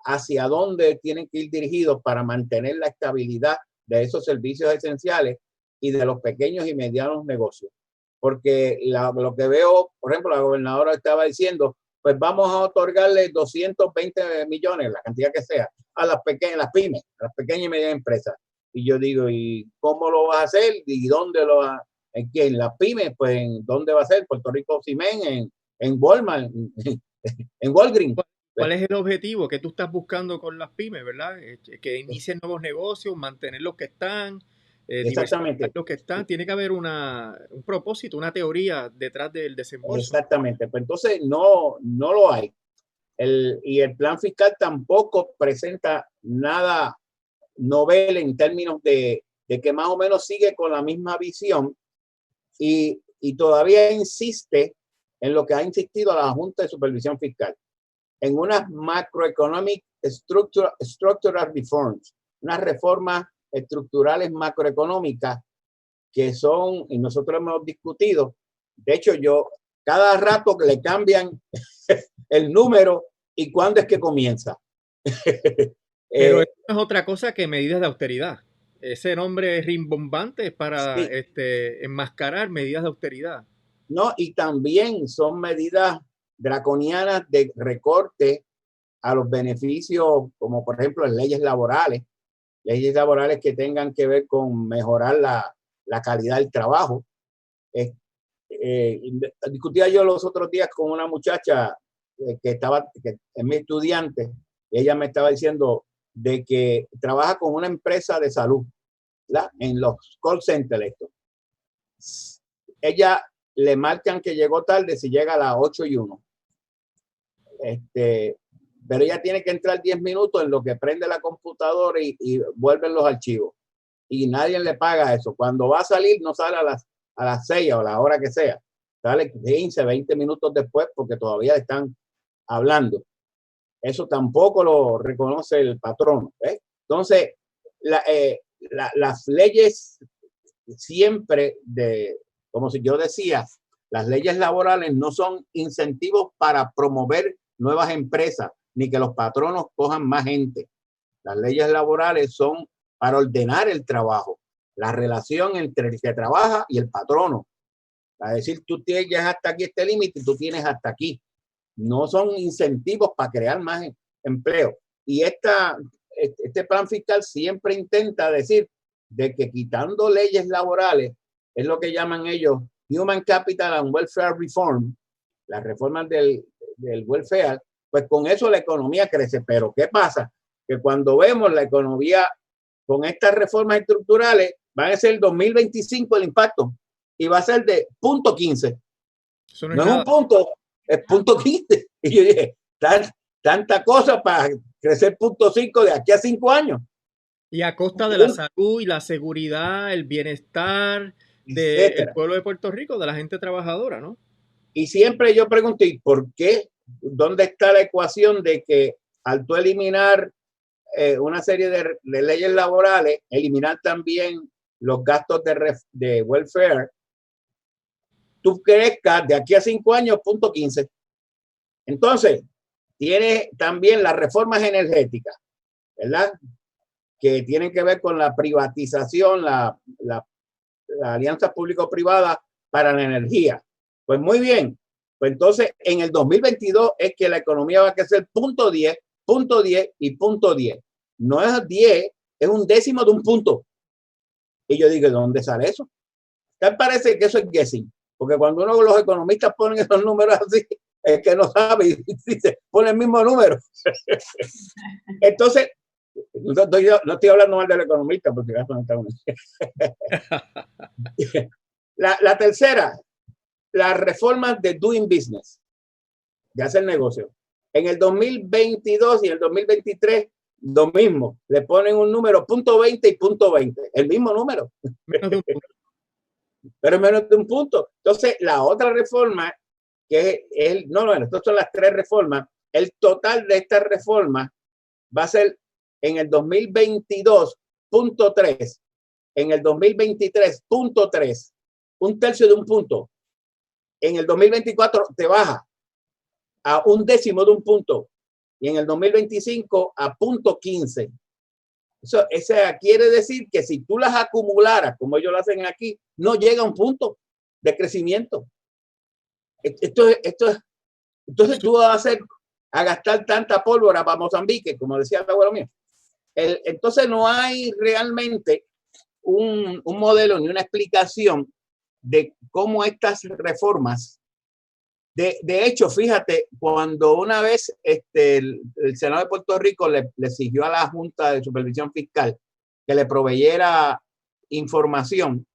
B: hacia dónde tienen que ir dirigidos para mantener la estabilidad de esos servicios esenciales y de los pequeños y medianos negocios. Porque lo que veo, por ejemplo, la gobernadora estaba diciendo, pues vamos a otorgarle 220 millones, la cantidad que sea, a las pymes, a las pequeñas y medianas empresas. Y yo digo, ¿y cómo lo vas a hacer? ¿Y dónde lo vas a hacer? ¿En qué? ¿En las pymes? Pues ¿en dónde va a ser? Puerto Rico Cement, en Walmart, en Walgreens.
C: ¿Cuál es el objetivo que tú estás buscando con las pymes, verdad? Que inicien nuevos negocios, mantener los que están, diversificar los que están. Tiene que haber un propósito, una teoría detrás del desembolso.
B: Exactamente. Pues entonces no lo hay. Y el plan fiscal tampoco presenta nada novel en términos de que más o menos sigue con la misma visión y todavía insiste en lo que ha insistido la Junta de Supervisión Fiscal, en unas macroeconomic structural reforms, unas reformas estructurales macroeconómicas que son, y nosotros hemos discutido, de hecho cada rato le cambian el número y cuándo es que comienza.
C: Pero eso no es otra cosa que medidas de austeridad. Ese nombre rimbombante es para sí, enmascarar medidas de austeridad.
B: No, y también son medidas draconianas de recorte a los beneficios, como por ejemplo las leyes laborales que tengan que ver con mejorar la calidad del trabajo. Discutía yo los otros días con una muchacha que es mi estudiante, y ella me estaba diciendo de que trabaja con una empresa de salud, ¿verdad? En los call centers. Ella le marcan que llegó tarde si llega a las 8:01. Pero ella tiene que entrar 10 minutos en lo que prende la computadora y vuelven los archivos. Y nadie le paga eso. Cuando va a salir, no sale a las 6 o a la hora que sea. Sale 15, 20 minutos después porque todavía están hablando. Eso tampoco lo reconoce el patrón. Entonces, las leyes siempre, como si yo decía, las leyes laborales no son incentivos para promover nuevas empresas, ni que los patronos cojan más gente. Las leyes laborales son para ordenar el trabajo, la relación entre el que trabaja y el patrono. Es decir, tú tienes hasta aquí este límite y tú tienes hasta aquí. No son incentivos para crear más empleo. Y este plan fiscal siempre intenta decir de que quitando leyes laborales, es lo que llaman ellos Human Capital and Welfare Reform, las reformas del welfare, pues con eso la economía crece. Pero ¿qué pasa? Que cuando vemos la economía con estas reformas estructurales, va a ser el 2025 el impacto y va a ser de 0.15. No es un punto, es 0.15. Y yo dije, tanta cosa para crecer 0.5 de aquí a 5 años.
C: Y a costa de la salud y la seguridad, el bienestar del pueblo de Puerto Rico, de la gente trabajadora, ¿no?
B: Y siempre yo pregunté, ¿por qué? ¿Dónde está la ecuación de que al tú eliminar una serie de leyes laborales, eliminar también los gastos de welfare, tú crezcas de aquí a 5 años 0.15? Entonces, tiene también las reformas energéticas, ¿verdad? Que tienen que ver con la privatización, la alianza público-privada para la energía. Pues muy bien. Pues entonces, en el 2022 es que la economía va a crecer 0.10, 0.10 y 0.10. No es 10, es un décimo de un punto. Y yo digo, ¿de dónde sale eso? ¿Qué parece que eso es guessing? Porque cuando uno de los economistas ponen esos números así, es que no sabe y dice, pone el mismo número. Entonces, no estoy hablando mal del economista, porque no está uno. La tercera, las reformas de doing business, de hacer negocio. En el 2022 y el 2023, lo mismo. Le ponen un número 0.20 y 0.20. El mismo número. Pero menos de un punto. Entonces, la otra reforma, que es estas son las 3 reformas. El total de estas reformas va a ser en el 2022, 0.3. En el 2023, 0.3. Un tercio de un punto. En el 2024 te baja a un décimo de un punto y en el 2025 a 0.15. Eso quiere decir que si tú las acumularas, como ellos lo hacen aquí, no llega a un punto de crecimiento. Entonces tú vas a gastar tanta pólvora para Mozambique, como decía el abuelo mío. Entonces no hay realmente un modelo ni una explicación de cómo estas reformas. De hecho, fíjate, cuando una vez el Senado de Puerto Rico le exigió a la Junta de Supervisión Fiscal que le proveyera información,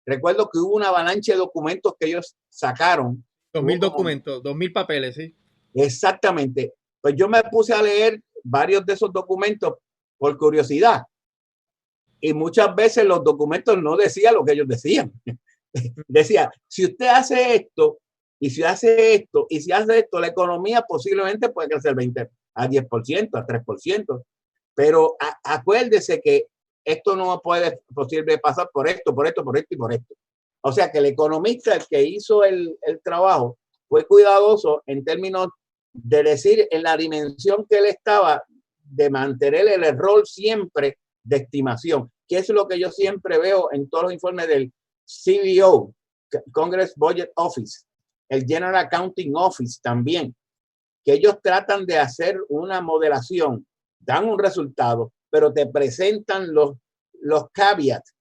B: recuerdo que hubo una avalancha de documentos que ellos sacaron.
C: 2,000 documentos, 2,000 papeles, ¿sí?
B: Exactamente. Pues yo me puse a leer varios de esos documentos por curiosidad. Y muchas veces los documentos no decían lo que ellos decían. Decía, si usted hace esto, y si hace esto, y si hace esto, la economía posiblemente puede crecer 20 a 10%, a 3%. Pero acuérdese que esto no puede posible pasar por esto, por esto, por esto y por esto. O sea que el economista, el que hizo el trabajo, fue cuidadoso en términos de decir en la dimensión que él estaba, de mantener el error siempre de estimación, que es lo que yo siempre veo en todos los informes del CBO, Congress Budget Office, el General Accounting Office también, que ellos tratan de hacer una modelación, dan un resultado, pero te presentan los caveats,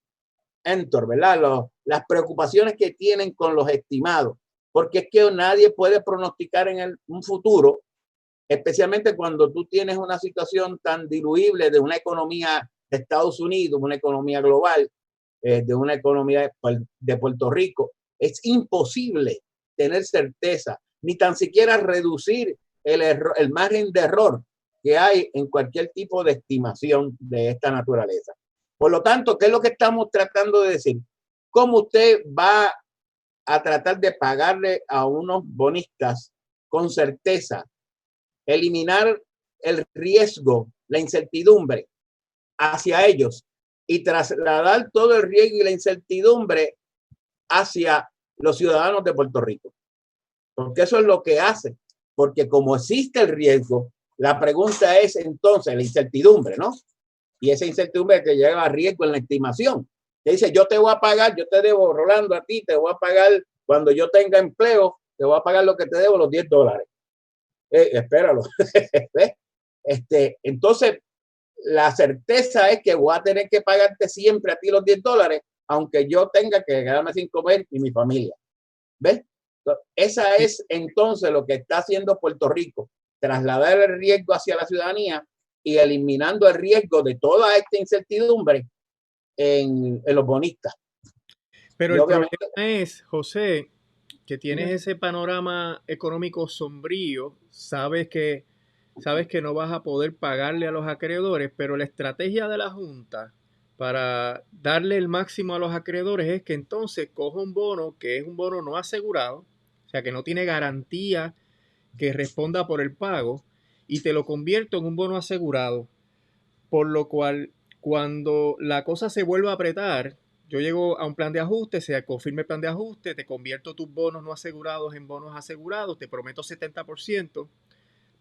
B: ¿verdad? Las preocupaciones que tienen con los estimados, porque es que nadie puede pronosticar en un futuro, especialmente cuando tú tienes una situación tan diluible de una economía de Estados Unidos, una economía global, de una economía de Puerto Rico. Es imposible tener certeza, ni tan siquiera reducir el margen de error que hay en cualquier tipo de estimación de esta naturaleza. Por lo tanto, ¿qué es lo que estamos tratando de decir? ¿Cómo usted va a tratar de pagarle a unos bonistas con certeza, eliminar el riesgo, la incertidumbre hacia ellos y trasladar todo el riesgo y la incertidumbre hacia los ciudadanos de Puerto Rico? Porque eso es lo que hace. Porque como existe el riesgo, la pregunta es entonces la incertidumbre, ¿no? Y esa incertidumbre que lleva a riesgo en la estimación. Que dice, yo te voy a pagar, yo te debo, Rolando, a ti, te voy a pagar cuando yo tenga empleo, te voy a pagar lo que te debo, los $10. Espéralo. Entonces, la certeza es que voy a tener que pagarte siempre a ti los $10, aunque yo tenga que quedarme sin comer y mi familia. ¿Ves? Esa es entonces lo que está haciendo Puerto Rico, trasladar el riesgo hacia la ciudadanía y eliminando el riesgo de toda esta incertidumbre en los bonistas.
C: Pero
B: Y
C: el
B: obviamente,
C: problema es, José, que tienes ese panorama económico sombrío, sabes que no vas a poder pagarle a los acreedores, pero la estrategia de la Junta para darle el máximo a los acreedores es que entonces coja un bono que es un bono no asegurado, o sea, que no tiene garantía que responda por el pago, y te lo convierto en un bono asegurado, por lo cual cuando la cosa se vuelva a apretar, yo llego a un plan de ajuste, se confirma el plan de ajuste, te convierto tus bonos no asegurados en bonos asegurados, te prometo 70%.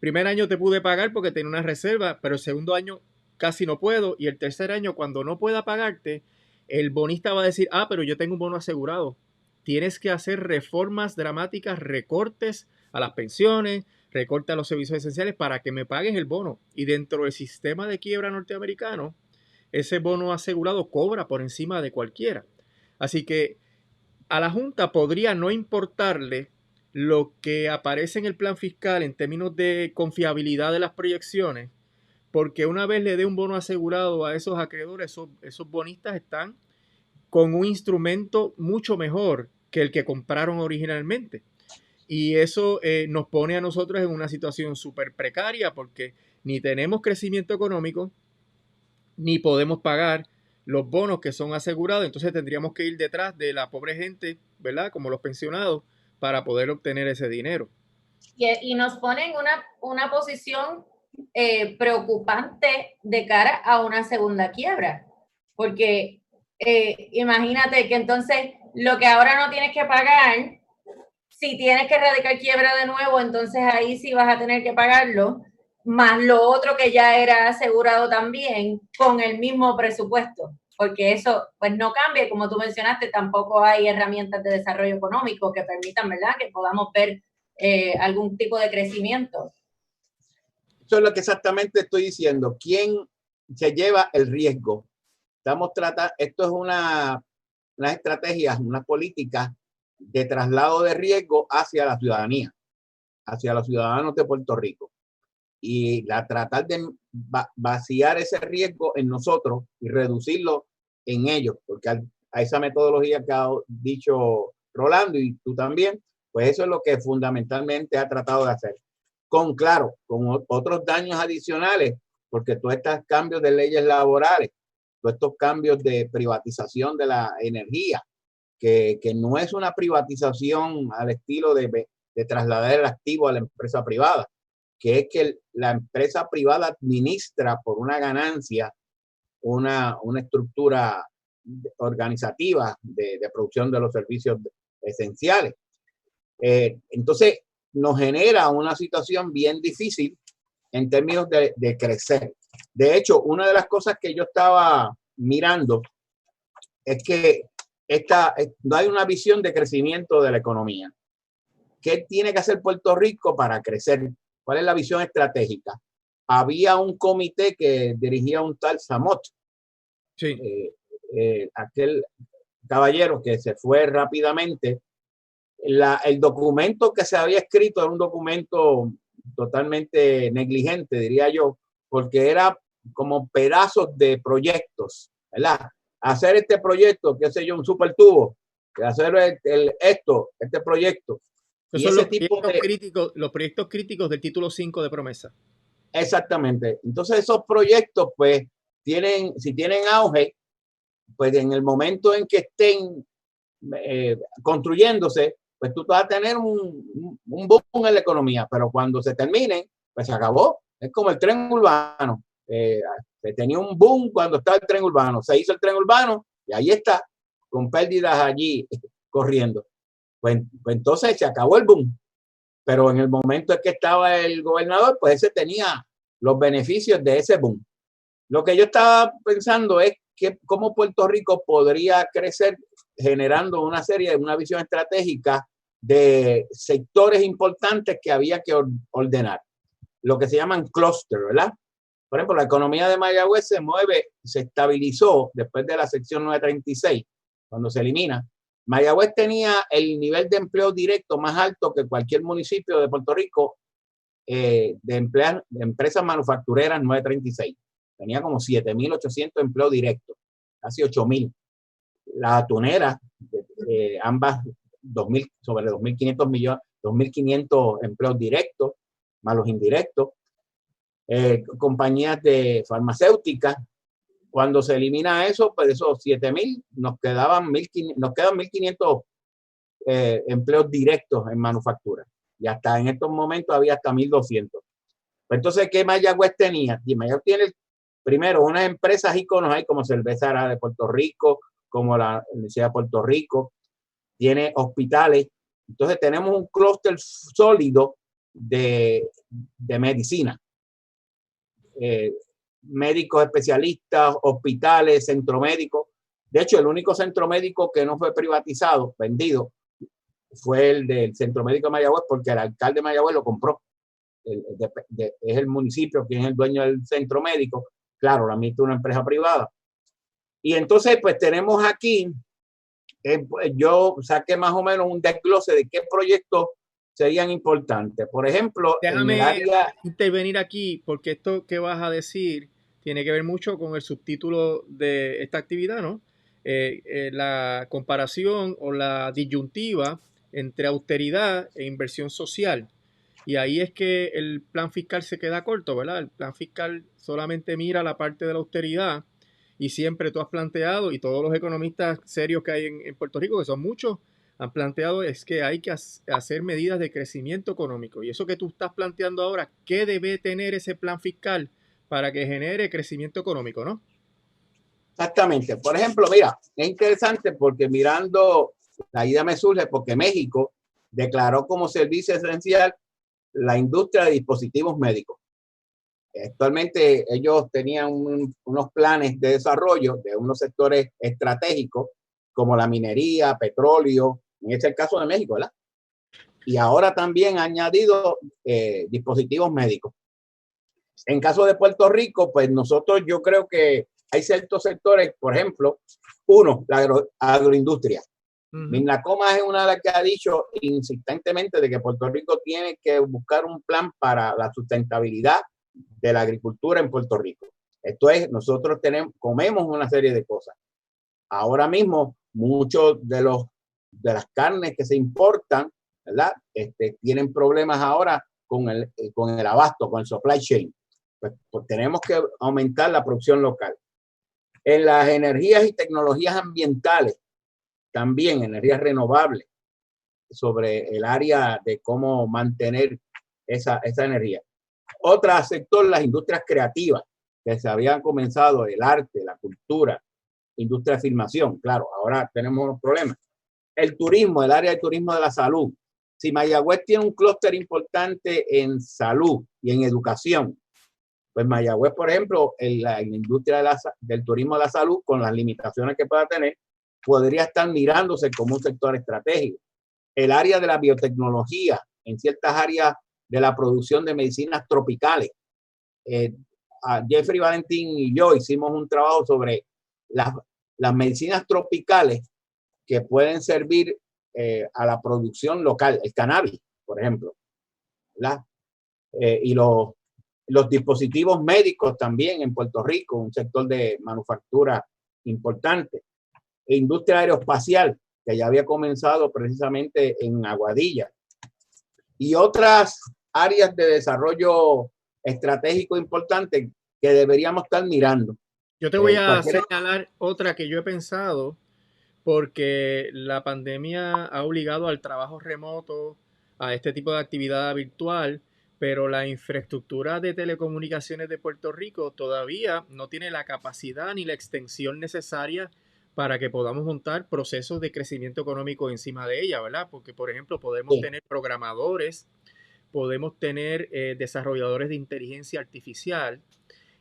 C: Primer año te pude pagar porque tenía una reserva, pero el segundo año casi no puedo, y el tercer año cuando no pueda pagarte, el bonista va a decir, pero yo tengo un bono asegurado. Tienes que hacer reformas dramáticas, recortes a las pensiones, recortes a los servicios esenciales para que me pagues el bono. Y dentro del sistema de quiebra norteamericano, ese bono asegurado cobra por encima de cualquiera. Así que a la Junta podría no importarle lo que aparece en el plan fiscal en términos de confiabilidad de las proyecciones, porque una vez le dé un bono asegurado a esos acreedores, esos bonistas están con un instrumento mucho mejor que el que compraron originalmente. Y eso nos pone a nosotros en una situación súper precaria porque ni tenemos crecimiento económico, ni podemos pagar los bonos que son asegurados. Entonces tendríamos que ir detrás de la pobre gente, ¿verdad? Como los pensionados, para poder obtener ese dinero.
A: Y nos pone en una posición preocupante de cara a una segunda quiebra, porque imagínate que entonces lo que ahora no tienes que pagar, si tienes que radicar quiebra de nuevo, entonces ahí sí vas a tener que pagarlo, más lo otro que ya era asegurado también con el mismo presupuesto, porque eso pues no cambia, como tú mencionaste, tampoco hay herramientas de desarrollo económico que permitan, ¿verdad?, que podamos ver algún tipo de crecimiento.
B: eso es lo que exactamente estoy diciendo. ¿Quién se lleva el riesgo? Esto es una estrategia, una política de traslado de riesgo hacia la ciudadanía, hacia los ciudadanos de Puerto Rico. Y tratar de vaciar ese riesgo en nosotros y reducirlo en ellos, porque a esa metodología que ha dicho Rolando y tú también, pues eso es lo que fundamentalmente ha tratado de hacer. Con otros daños adicionales, porque todos estos cambios de leyes laborales, todos estos cambios de privatización de la energía, que no es una privatización al estilo de trasladar el activo a la empresa privada, que es que la empresa privada administra por una ganancia una estructura organizativa de producción de los servicios esenciales. Entonces, nos genera una situación bien difícil en términos de crecer. De hecho, una de las cosas que yo estaba mirando es que no hay una visión de crecimiento de la economía. ¿Qué tiene que hacer Puerto Rico para crecer? ¿Cuál es la visión estratégica? Había un comité que dirigía un tal Samot,
C: sí.
B: Aquel caballero que se fue rápidamente. El documento que se había escrito era un documento totalmente negligente, diría yo, porque era como pedazos de proyectos, ¿verdad? Hacer este proyecto, qué sé yo, un super tubo, hacer este proyecto.
C: Y son los proyectos críticos del título 5 de promesa.
B: Exactamente. Entonces esos proyectos, pues, si tienen auge, pues en el momento en que estén construyéndose, pues tú vas a tener un boom en la economía, pero cuando se terminen, pues se acabó. Es como el tren urbano. Se tenía un boom cuando estaba el tren urbano. Se hizo el tren urbano y ahí está, con pérdidas allí corriendo. Pues entonces se acabó el boom. Pero en el momento en que estaba el gobernador, pues ese tenía los beneficios de ese boom. Lo que yo estaba pensando es cómo Puerto Rico podría crecer generando una visión estratégica de sectores importantes que había que ordenar, lo que se llaman clúster, ¿verdad? Por ejemplo, la economía de Mayagüez se estabilizó después de la sección 936, cuando se elimina. Mayagüez tenía el nivel de empleo directo más alto que cualquier municipio de Puerto Rico de empresas manufactureras 936. Tenía como 7.800 empleos directos. casi 8.000. Las atuneras, ambas sobre 2.500 millones, 2.500 empleos directos, más los indirectos. Compañías de farmacéuticas. Cuando se elimina eso, pues esos 7.000, nos quedan 1.500 empleos directos en manufactura. Y hasta en estos momentos había hasta 1.200. Entonces, ¿qué Mayagüez tenía? Y Mayagüez tiene, primero, unas empresas íconos ahí como Cerveza de Puerto Rico, como la Universidad de Puerto Rico, tiene hospitales. Entonces, tenemos un clúster sólido de medicina. Médicos especialistas, hospitales, centro médico. De hecho, el único centro médico que no fue privatizado, vendido, fue el del Centro Médico de Mayagüez, porque el alcalde de Mayagüez lo compró. Es el municipio quien es el dueño del centro médico. Claro, lo admite una empresa privada. Y entonces, pues tenemos aquí, yo saqué más o menos un desglose de qué proyectos serían importantes. Por ejemplo,
C: Déjame
B: en el área...
C: intervenir aquí, porque esto que vas a decir tiene que ver mucho con el subtítulo de esta actividad, ¿no? La comparación o la disyuntiva entre austeridad e inversión social. Y ahí es que el plan fiscal se queda corto, ¿verdad? El plan fiscal solamente mira la parte de la austeridad y siempre tú has planteado, y todos los economistas serios que hay en Puerto Rico, que son muchos, han planteado es que hay que hacer medidas de crecimiento económico. Y eso que tú estás planteando ahora, ¿qué debe tener ese plan fiscal para que genere crecimiento económico, no?
B: Exactamente. Por ejemplo, mira, es interesante porque mirando, la idea me surge porque México declaró como servicio esencial la industria de dispositivos médicos. Actualmente ellos tenían unos planes de desarrollo de unos sectores estratégicos como la minería, petróleo, en este es el caso de México, ¿verdad? Y ahora también ha añadido dispositivos médicos. En caso de Puerto Rico, pues nosotros yo creo que hay ciertos sectores, por ejemplo, uno, la agroindustria. Mirna Comas es una de las que ha dicho insistentemente de que Puerto Rico tiene que buscar un plan para la sustentabilidad de la agricultura en Puerto Rico. Esto es, nosotros comemos una serie de cosas. Ahora mismo, muchos de las carnes que se importan, ¿verdad? Tienen problemas ahora con el abasto, con el supply chain. Pues tenemos que aumentar la producción local. En las energías y tecnologías ambientales, también energías renovables, sobre el área de cómo mantener esa energía. Otro sector, las industrias creativas, que se habían comenzado, el arte, la cultura, industria de filmación, claro, ahora tenemos unos problemas. El turismo, el área de turismo de la salud. Si Mayagüez tiene un clúster importante en salud y en educación, pues Mayagüez, por ejemplo, en la industria del turismo de la salud, con las limitaciones que pueda tener, podría estar mirándose como un sector estratégico. El área de la biotecnología, en ciertas áreas de la producción de medicinas tropicales. Jeffrey Valentín y yo hicimos un trabajo sobre las medicinas tropicales que pueden servir a la producción local, el cannabis, por ejemplo, ¿verdad? Y los dispositivos médicos también en Puerto Rico, un sector de manufactura importante. E industria aeroespacial, que ya había comenzado precisamente en Aguadilla. Y otras áreas de desarrollo estratégico importante que deberíamos estar mirando.
C: Yo te voy a señalar otra que yo he pensado, porque la pandemia ha obligado al trabajo remoto, a este tipo de actividad virtual, pero la infraestructura de telecomunicaciones de Puerto Rico todavía no tiene la capacidad ni la extensión necesaria para que podamos montar procesos de crecimiento económico encima de ella, ¿verdad? Porque, por ejemplo, podemos tener programadores, podemos tener desarrolladores de inteligencia artificial,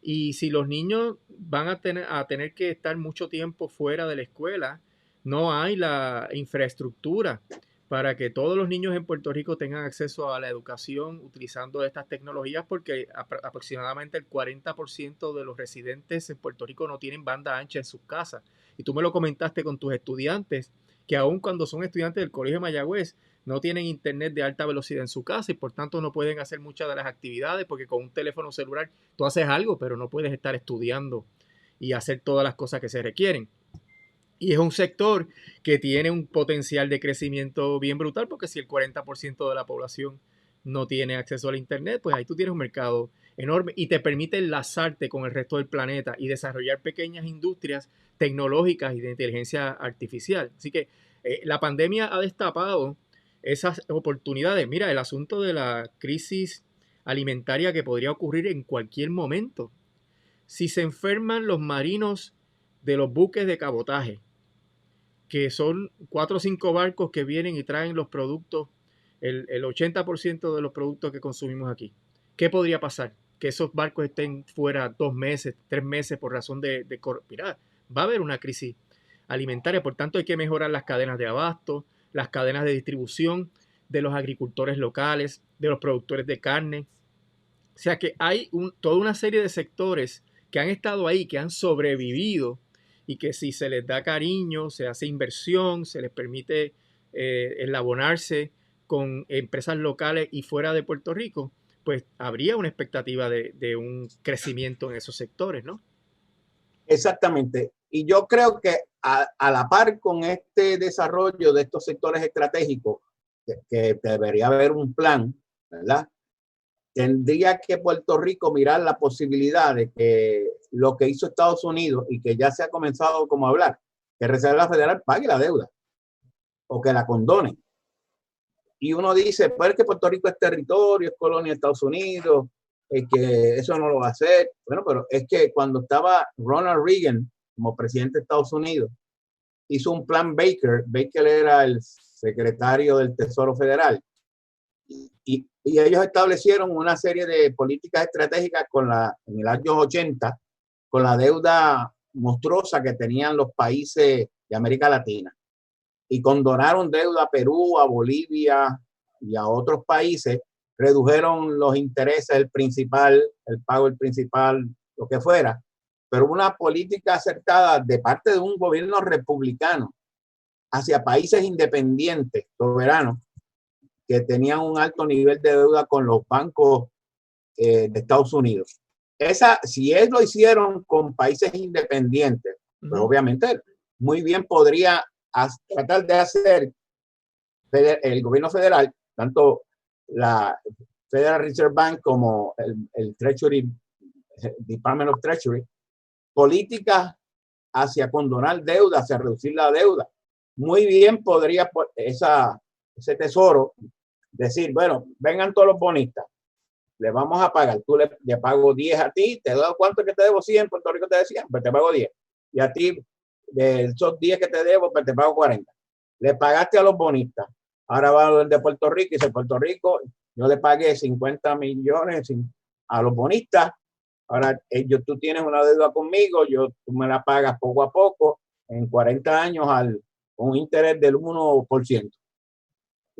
C: y si los niños van a tener que estar mucho tiempo fuera de la escuela, no hay la infraestructura para que todos los niños en Puerto Rico tengan acceso a la educación utilizando estas tecnologías, porque aproximadamente el 40% de los residentes en Puerto Rico no tienen banda ancha en sus casas. Y tú me lo comentaste con tus estudiantes, que aun cuando son estudiantes del Colegio de Mayagüez, no tienen internet de alta velocidad en su casa y por tanto no pueden hacer muchas de las actividades, porque con un teléfono celular tú haces algo, pero no puedes estar estudiando y hacer todas las cosas que se requieren. Y es un sector que tiene un potencial de crecimiento bien brutal, porque si el 40% de la población no tiene acceso al Internet, pues ahí tú tienes un mercado enorme y te permite enlazarte con el resto del planeta y desarrollar pequeñas industrias tecnológicas y de inteligencia artificial. Así que la pandemia ha destapado esas oportunidades. Mira, el asunto de la crisis alimentaria que podría ocurrir en cualquier momento. Si se enferman los marinos de los buques de cabotaje, que son 4 o 5 barcos que vienen y traen los productos, el 80% de los productos que consumimos aquí. ¿Qué podría pasar? Que esos barcos estén fuera 2 meses, 3 meses por razón mira, va a haber una crisis alimentaria, por tanto hay que mejorar las cadenas de abasto, las cadenas de distribución de los agricultores locales, de los productores de carne. O sea que hay toda una serie de sectores que han estado ahí, que han sobrevivido y que si se les da cariño, se hace inversión, se les permite enlabonarse con empresas locales y fuera de Puerto Rico, pues habría una expectativa de un crecimiento en esos sectores, ¿no?
B: Exactamente. Y yo creo que a la par con este desarrollo de estos sectores estratégicos, que debería haber un plan, ¿verdad? Tendría que Puerto Rico mirar la posibilidad de que lo que hizo Estados Unidos y que ya se ha comenzado como a hablar, que Reserva Federal pague la deuda o que la condone. Y uno dice, pues que Puerto Rico es territorio, es colonia de Estados Unidos, es que eso no lo va a hacer. Bueno, pero es que cuando estaba Ronald Reagan como presidente de Estados Unidos, hizo un plan Baker. Baker era el secretario del Tesoro Federal. Y ellos establecieron una serie de políticas estratégicas en el año 80 con la deuda monstruosa que tenían los países de América Latina. Y condonaron deuda a Perú, a Bolivia y a otros países, redujeron los intereses, el pago del principal, lo que fuera. Pero una política acertada de parte de un gobierno republicano hacia países independientes, soberanos, que tenían un alto nivel de deuda con los bancos de Estados Unidos. Si ellos lo hicieron con países independientes, pues obviamente muy bien podría tratar de hacer el gobierno federal, tanto la Federal Reserve Bank como el Treasury, Department of Treasury, políticas hacia condonar deuda, hacia reducir la deuda. Muy bien podría ese tesoro decir, bueno, vengan todos los bonistas, le vamos a pagar, tú le pago 10 a ti, te doy cuánto que te debo, 100, en Puerto Rico te decían, pues te pago 10. Y a ti, de esos 10 que te debo, pues te pago 40. Le pagaste a los bonistas. Ahora va el de Puerto Rico y dice, Puerto Rico, yo le pagué 50 millones a los bonistas. Ahora tú tienes una deuda conmigo, tú me la pagas poco a poco, en 40 años con un interés del 1%.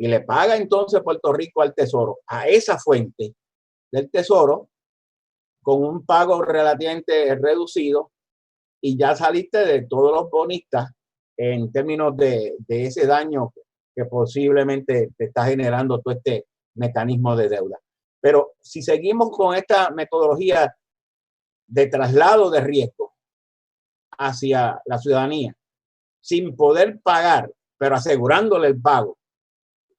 B: Y le paga entonces Puerto Rico al Tesoro, a esa fuente del Tesoro, con un pago relativamente reducido, y ya saliste de todos los bonistas en términos de ese daño que posiblemente te está generando todo este mecanismo de deuda. Pero si seguimos con esta metodología de traslado de riesgo hacia la ciudadanía, sin poder pagar, pero asegurándole el pago,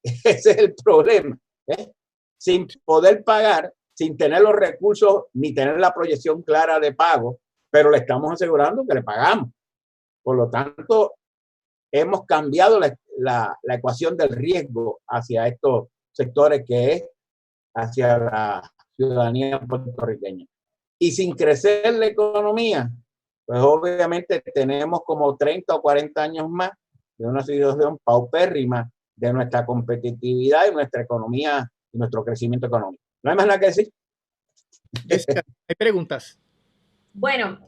B: ese es el problema, ¿eh? Sin poder pagar, sin tener los recursos ni tener la proyección clara de pago, pero le estamos asegurando que le pagamos. Por lo tanto, hemos cambiado la ecuación del riesgo hacia estos sectores, que es hacia la ciudadanía puertorriqueña. Y sin crecer la economía, pues obviamente tenemos como 30 o 40 años más de una situación paupérrima de nuestra competitividad y nuestra economía y nuestro crecimiento económico. ¿No hay más nada que decir?
C: Jessica, ¿hay preguntas?
A: Bueno,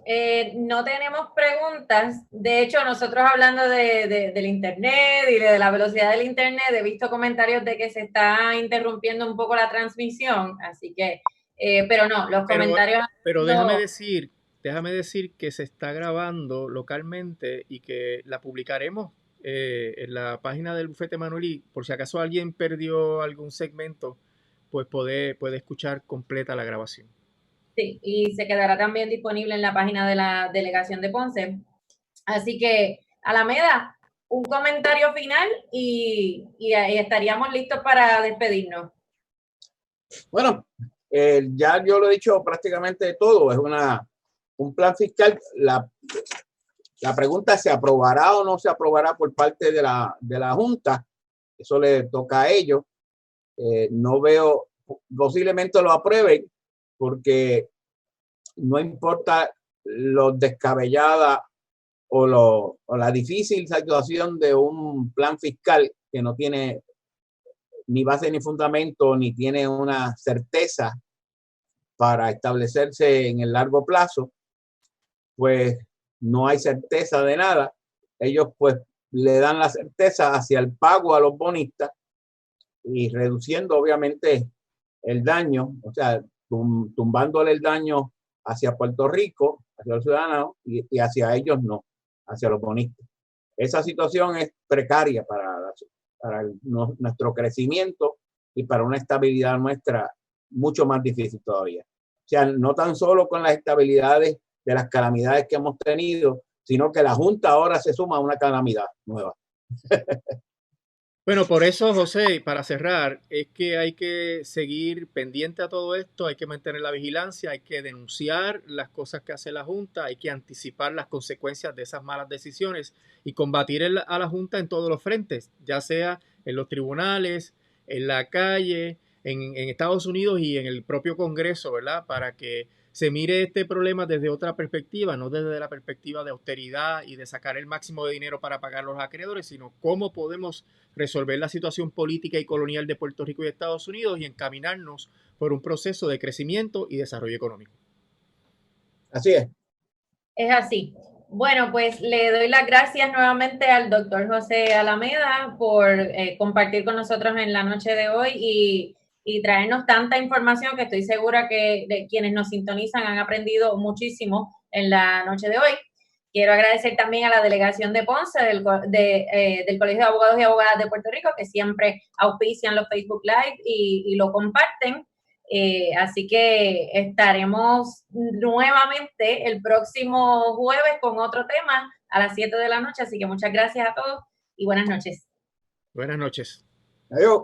A: no tenemos preguntas. De hecho, nosotros hablando del Internet y de la velocidad del Internet, he visto comentarios de que se está interrumpiendo un poco la transmisión, así que, pero no, los comentarios...
C: Pero
A: no.
C: déjame decir que se está grabando localmente y que la publicaremos en la página del Bufete Manuel, y por si acaso alguien perdió algún segmento, pues puede escuchar completa la grabación.
A: Sí, y se quedará también disponible en la página de la delegación de Ponce. Así que, Alameda, un comentario final y estaríamos listos para despedirnos.
B: Bueno, ya yo lo he dicho prácticamente todo. Es un plan fiscal. La pregunta es: ¿se aprobará o no se aprobará por parte de la Junta? Eso le toca a ellos. No veo, posiblemente lo aprueben, porque no importa lo descabellada o la difícil situación de un plan fiscal que no tiene ni base ni fundamento, ni tiene una certeza para establecerse en el largo plazo, pues no hay certeza de nada. Ellos pues le dan la certeza hacia el pago a los bonistas y reduciendo obviamente el daño, o sea, tumbándole el daño hacia Puerto Rico, hacia los ciudadanos y hacia ellos no, hacia los bonistas. Esa situación es precaria para nuestro crecimiento y para una estabilidad nuestra mucho más difícil todavía. O sea, no tan solo con las estabilidades de las calamidades que hemos tenido, sino que la Junta ahora se suma a una calamidad nueva.
C: Bueno, por eso, José, para cerrar, es que hay que seguir pendiente a todo esto, hay que mantener la vigilancia, hay que denunciar las cosas que hace la Junta, hay que anticipar las consecuencias de esas malas decisiones y combatir a la Junta en todos los frentes, ya sea en los tribunales, en la calle, en Estados Unidos y en el propio Congreso, ¿verdad? Para que se mire este problema desde otra perspectiva, no desde la perspectiva de austeridad y de sacar el máximo de dinero para pagar a los acreedores, sino cómo podemos resolver la situación política y colonial de Puerto Rico y Estados Unidos y encaminarnos por un proceso de crecimiento y desarrollo económico.
B: Así es.
A: Es así. Bueno, pues le doy las gracias nuevamente al doctor José Alameda por compartir con nosotros en la noche de hoy y traernos tanta información que estoy segura que de quienes nos sintonizan han aprendido muchísimo en la noche de hoy. Quiero agradecer también a la delegación de Ponce del Colegio de Abogados y Abogadas de Puerto Rico, que siempre auspician los Facebook Live y lo comparten. Así que estaremos nuevamente el próximo jueves con otro tema a las 7 de la noche. Así que muchas gracias a todos y buenas noches.
C: Buenas noches.
B: Adiós.